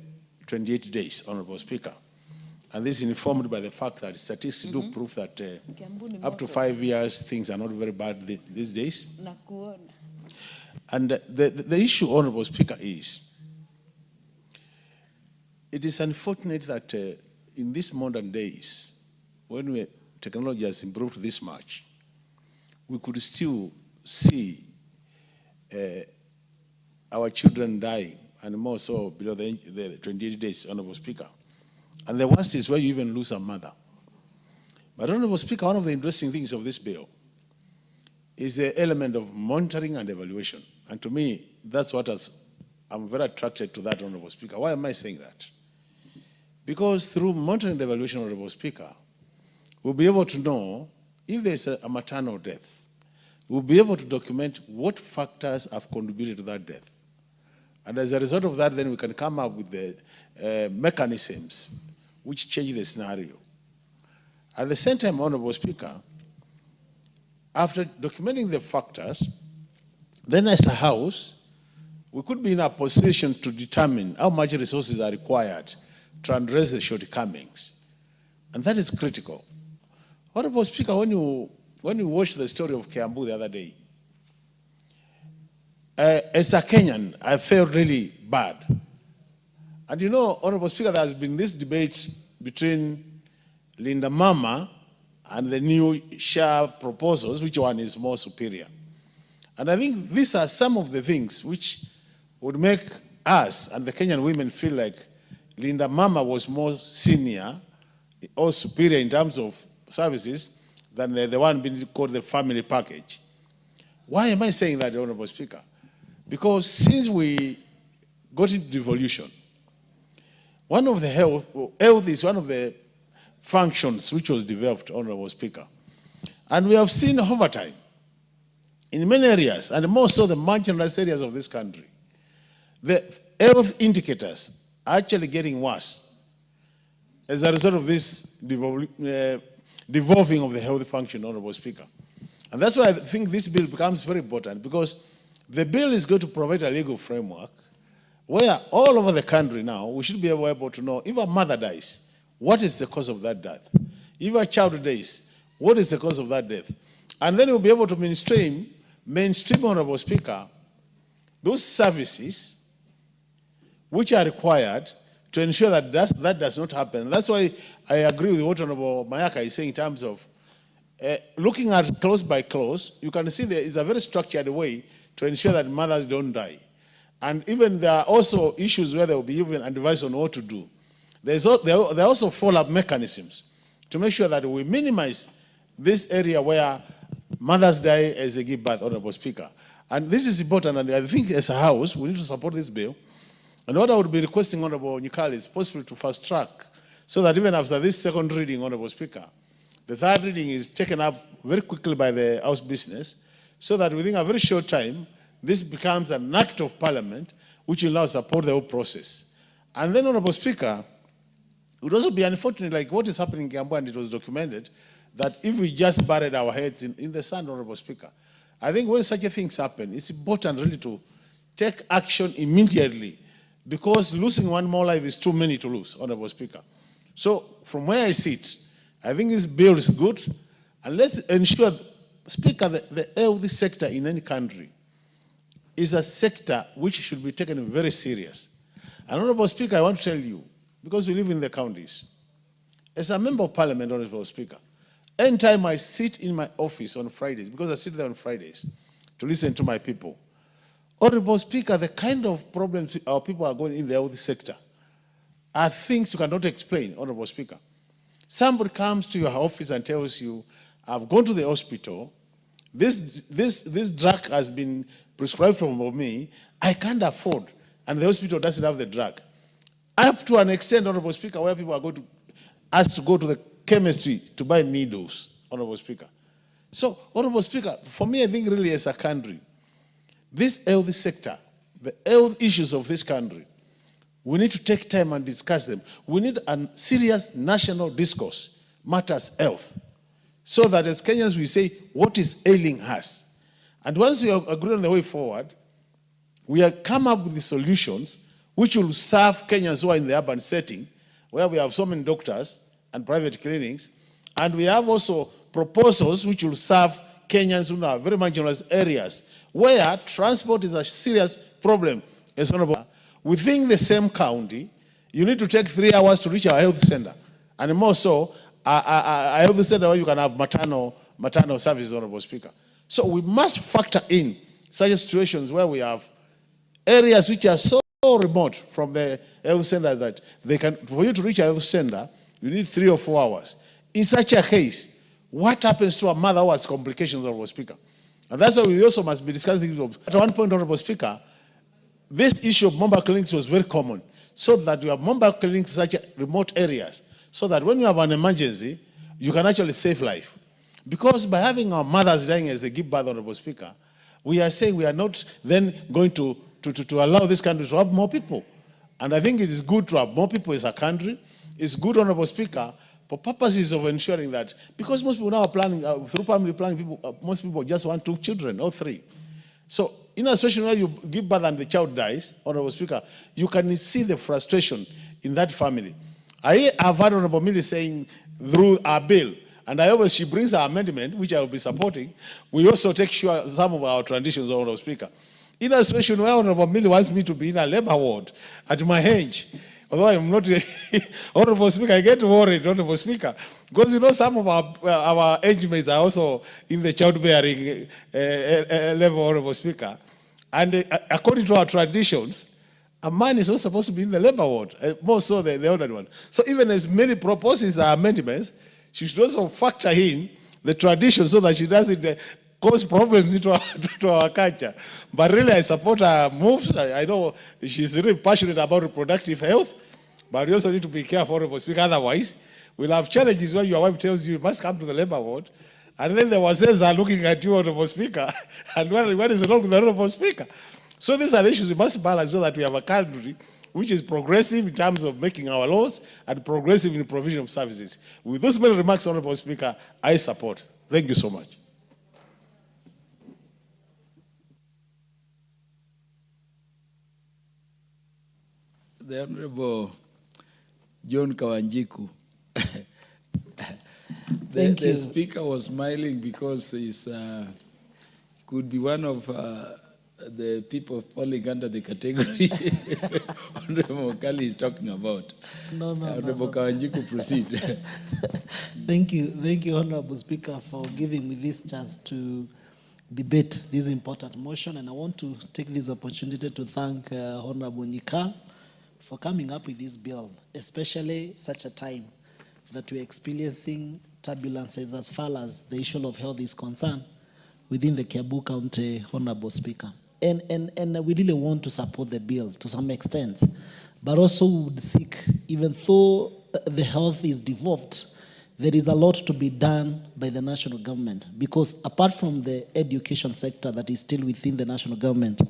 28 days, Honorable Speaker. And this is informed by the fact that statistics do prove that up to 5 years, things are not very bad these days. And the issue, Honorable Speaker, is it is unfortunate that in these modern days, when technology has improved this much, we could still see our children dying, and more so below the 28 days, Honorable Speaker. And the worst is where you even lose a mother. But Honorable Speaker, one of the interesting things of this bill is the element of monitoring and evaluation. And to me, that's what I'm very attracted to that, Honorable Speaker. Why am I saying that? Because through monitoring and evaluation, Honorable Speaker, we'll be able to know if there's a maternal death. We'll be able to document what factors have contributed to that death. And as a result of that, then we can come up with the mechanisms which change the scenario. At the same time, Honorable Speaker, after documenting the factors, then as a house, we could be in a position to determine how much resources are required to address the shortcomings. And that is critical. Honorable Speaker, when you watched the story of Kiambu the other day, as a Kenyan, I felt really bad. And you know, Honorable Speaker, there has been this debate between Linda Mama and the new SHA proposals, which one is more superior. And I think these are some of the things which would make us and the Kenyan women feel like Linda Mama was more senior or superior in terms of services than the one being called the family package. Why am I saying that, Honorable Speaker? Because since we got into devolution, one of the health is one of the functions which was developed, Honorable Speaker. And we have seen over time, in many areas, and more so the marginalized areas of this country, the health indicators are actually getting worse as a result of this devolving of the health function, Honorable Speaker. And that's why I think this bill becomes very important, because the bill is going to provide a legal framework where all over the country now, we should be able to know if a mother dies, what is the cause of that death? If a child dies, what is the cause of that death? And then we'll be able to mainstream, Honorable Speaker, those services which are required to ensure that that does not happen. That's why I agree with what Honorable Mayaka is saying in terms of looking at clause by clause. You can see there is a very structured way to ensure that mothers don't die. And even there are also issues where there will be even advice on what to do. There are also follow-up mechanisms to make sure that we minimize this area where mothers die as they give birth, Honorable Speaker. And this is important, and I think as a house, we need to support this bill. And what I would be requesting, Honorable Nyikali, is possible to fast track, so that even after this second reading, Honorable Speaker, the third reading is taken up very quickly by the House Business, so that within a very short time, this becomes an act of Parliament, which will now support the whole process. And then, Honorable Speaker, it would also be unfortunate, like what is happening in Kiambu, and it was documented, that if we just buried our heads in the sand, Honorable Speaker, I think when such a things happen, it's important really to take action immediately, because losing one more life is too many to lose, Honorable Speaker. So from where I sit, I think this bill is good, and let's ensure, Speaker, the health sector in any country is a sector which should be taken very serious. And Honorable Speaker, I want to tell you, because we live in the counties, as a member of Parliament, Honorable Speaker, anytime I sit in my office on Fridays, because I sit there on Fridays to listen to my people, Honorable Speaker, the kind of problems our people are going in the health sector are things you cannot explain, Honorable Speaker. Somebody comes to your office and tells you, I've gone to the hospital, this drug has been prescribed for me, I can't afford, and the hospital doesn't have the drug. Up to an extent, Honorable Speaker, where people are going to ask to go to the chemistry to buy needles, Honorable Speaker. So, Honorable Speaker, for me, I think really as a country, this health sector, the health issues of this country, we need to take time and discuss them. We need a serious national discourse, matters health, so that as Kenyans we say, what is ailing us? And once we agree on the way forward, we have come up with the solutions which will serve Kenyans who are in the urban setting, where we have so many doctors and private clinics, and we have also proposals which will serve Kenyans who are very marginalized areas, where transport is a serious problem. As Honorable, within the same county, you need to take 3 hours to reach our health center, and more so, a health center where you can have maternal services, Honorable Speaker. So we must factor in such situations where we have areas which are so remote from the health center that they can, for you to reach a health center, you need 3 or 4 hours. In such a case, what happens to a mother who has complications, Honorable Speaker? And that's why we also must be discussing. At one point, Honorable Speaker, this issue of mobile clinics was very common, so that you have mobile clinics in such remote areas, so that when you have an emergency, you can actually save life. Because by having our mothers dying as they give birth, Honorable Speaker, we are saying we are not then going to allow this country to have more people. And I think it is good to have more people as a country. It's good, Honorable Speaker, for purposes of ensuring that, because most people now are planning, through family planning, most people just want 2 children or 3. So in a situation where you give birth and the child dies, Honorable Speaker, you can see the frustration in that family. I have heard Honorable Millie saying through our bill, and I always, she brings our amendment, which I will be supporting, we also take sure some of our traditions, Honorable Speaker. In a situation where Honorable Millie wants me to be in a labor ward at my age, although I'm not, Honorable Speaker, I get worried, Honorable Speaker, because you know some of our age mates are also in the childbearing level, Honorable Speaker. And according to our traditions, a man is not supposed to be in the labor ward, more so the older one. So even as many proposes our amendments, she should also factor in the tradition so that she doesn't cause problems into our culture. But really, I support her moves. I know she's really passionate about reproductive health, but we also need to be careful, Honorable Speaker. Otherwise, we'll have challenges where your wife tells you must come to the labor ward, and then the Wazes are looking at you, Honorable Speaker, and what is wrong with the Honorable Speaker? So these are the issues we must balance so that we have a country which is progressive in terms of making our laws and progressive in the provision of services. With those many remarks, Honorable Speaker, I support. Thank you so much. The Honorable John Kawanjiku. The Speaker was smiling because he's could be one of the people falling under the category Honorable Kali is talking about. Honorable Kawanjiku, proceed. Thank you, Honorable Speaker, for giving me this chance to debate this important motion. And I want to take this opportunity to thank Honorable Nyikali for coming up with this bill, especially such a time that we're experiencing turbulences as far as the issue of health is concerned within the Kiambu County, Honorable Speaker. And we really want to support the bill to some extent, but also would seek, even though the health is devolved, there is a lot to be done by the national government, because apart from the education sector that is still within the national government,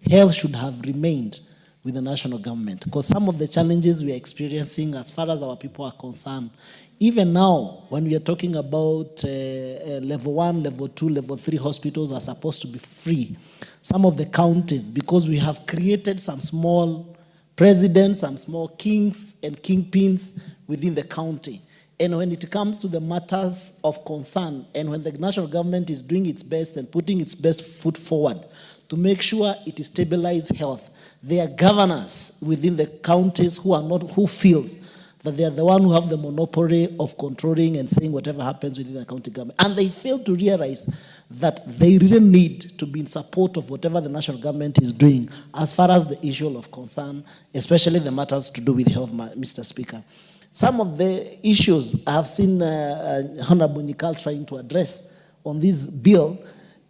health should have remained with the national government, because some of the challenges we are experiencing as far as our people are concerned, even now, when we are talking about level 1, level 2, level 3 hospitals are supposed to be free. Some of the counties, because we have created some small presidents, some small kings and kingpins within the county. And when it comes to the matters of concern, and when the national government is doing its best and putting its best foot forward to make sure it stabilizes health, there are governors within the counties who feels that they are the one who have the monopoly of controlling and saying whatever happens within the county government. And they fail to realize that they really need to be in support of whatever the national government is doing as far as the issue of concern, especially the matters to do with health, Mr. Speaker. Some of the issues I have seen Honorable Nyikal trying to address on this bill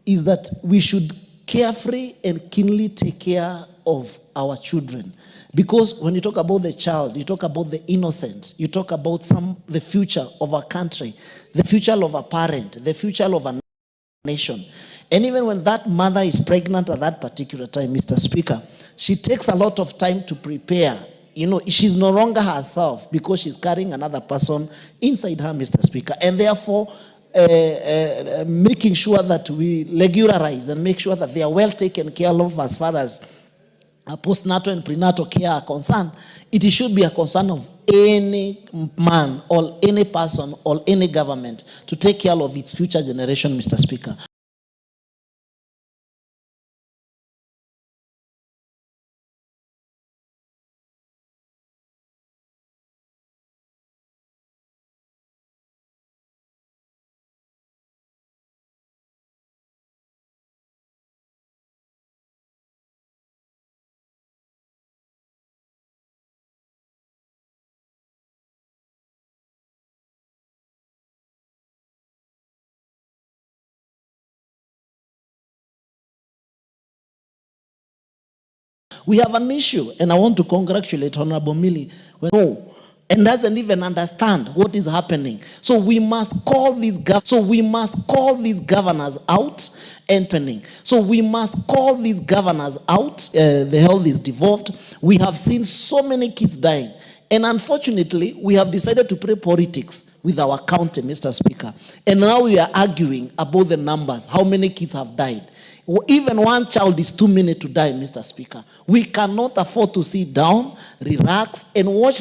is that we should carefully and keenly take care of our children. Because when you talk about the child, you talk about the innocent, you talk about the future of our country, the future of a parent, the future of a nation. And even when that mother is pregnant at that particular time, Mr. Speaker, she takes a lot of time to prepare. You know, she's no longer herself because she's carrying another person inside her, Mr. Speaker. And therefore, making sure that we regularize and make sure that they are well taken care of as far as postnatal and prenatal care are concerned, it should be a concern of any man or any person or any government to take care of its future generation, Mr. Speaker. We have an issue, and I want to congratulate Honorable Millie and doesn't even understand what is happening. So we must call these governors out and turning. So we must call these governors out. The health is devolved. We have seen so many kids dying. And unfortunately, we have decided to play politics with our county, Mr. Speaker. And now we are arguing about the numbers, how many kids have died. Even one child is too many to die, Mr. Speaker. We cannot afford to sit down, relax, and watch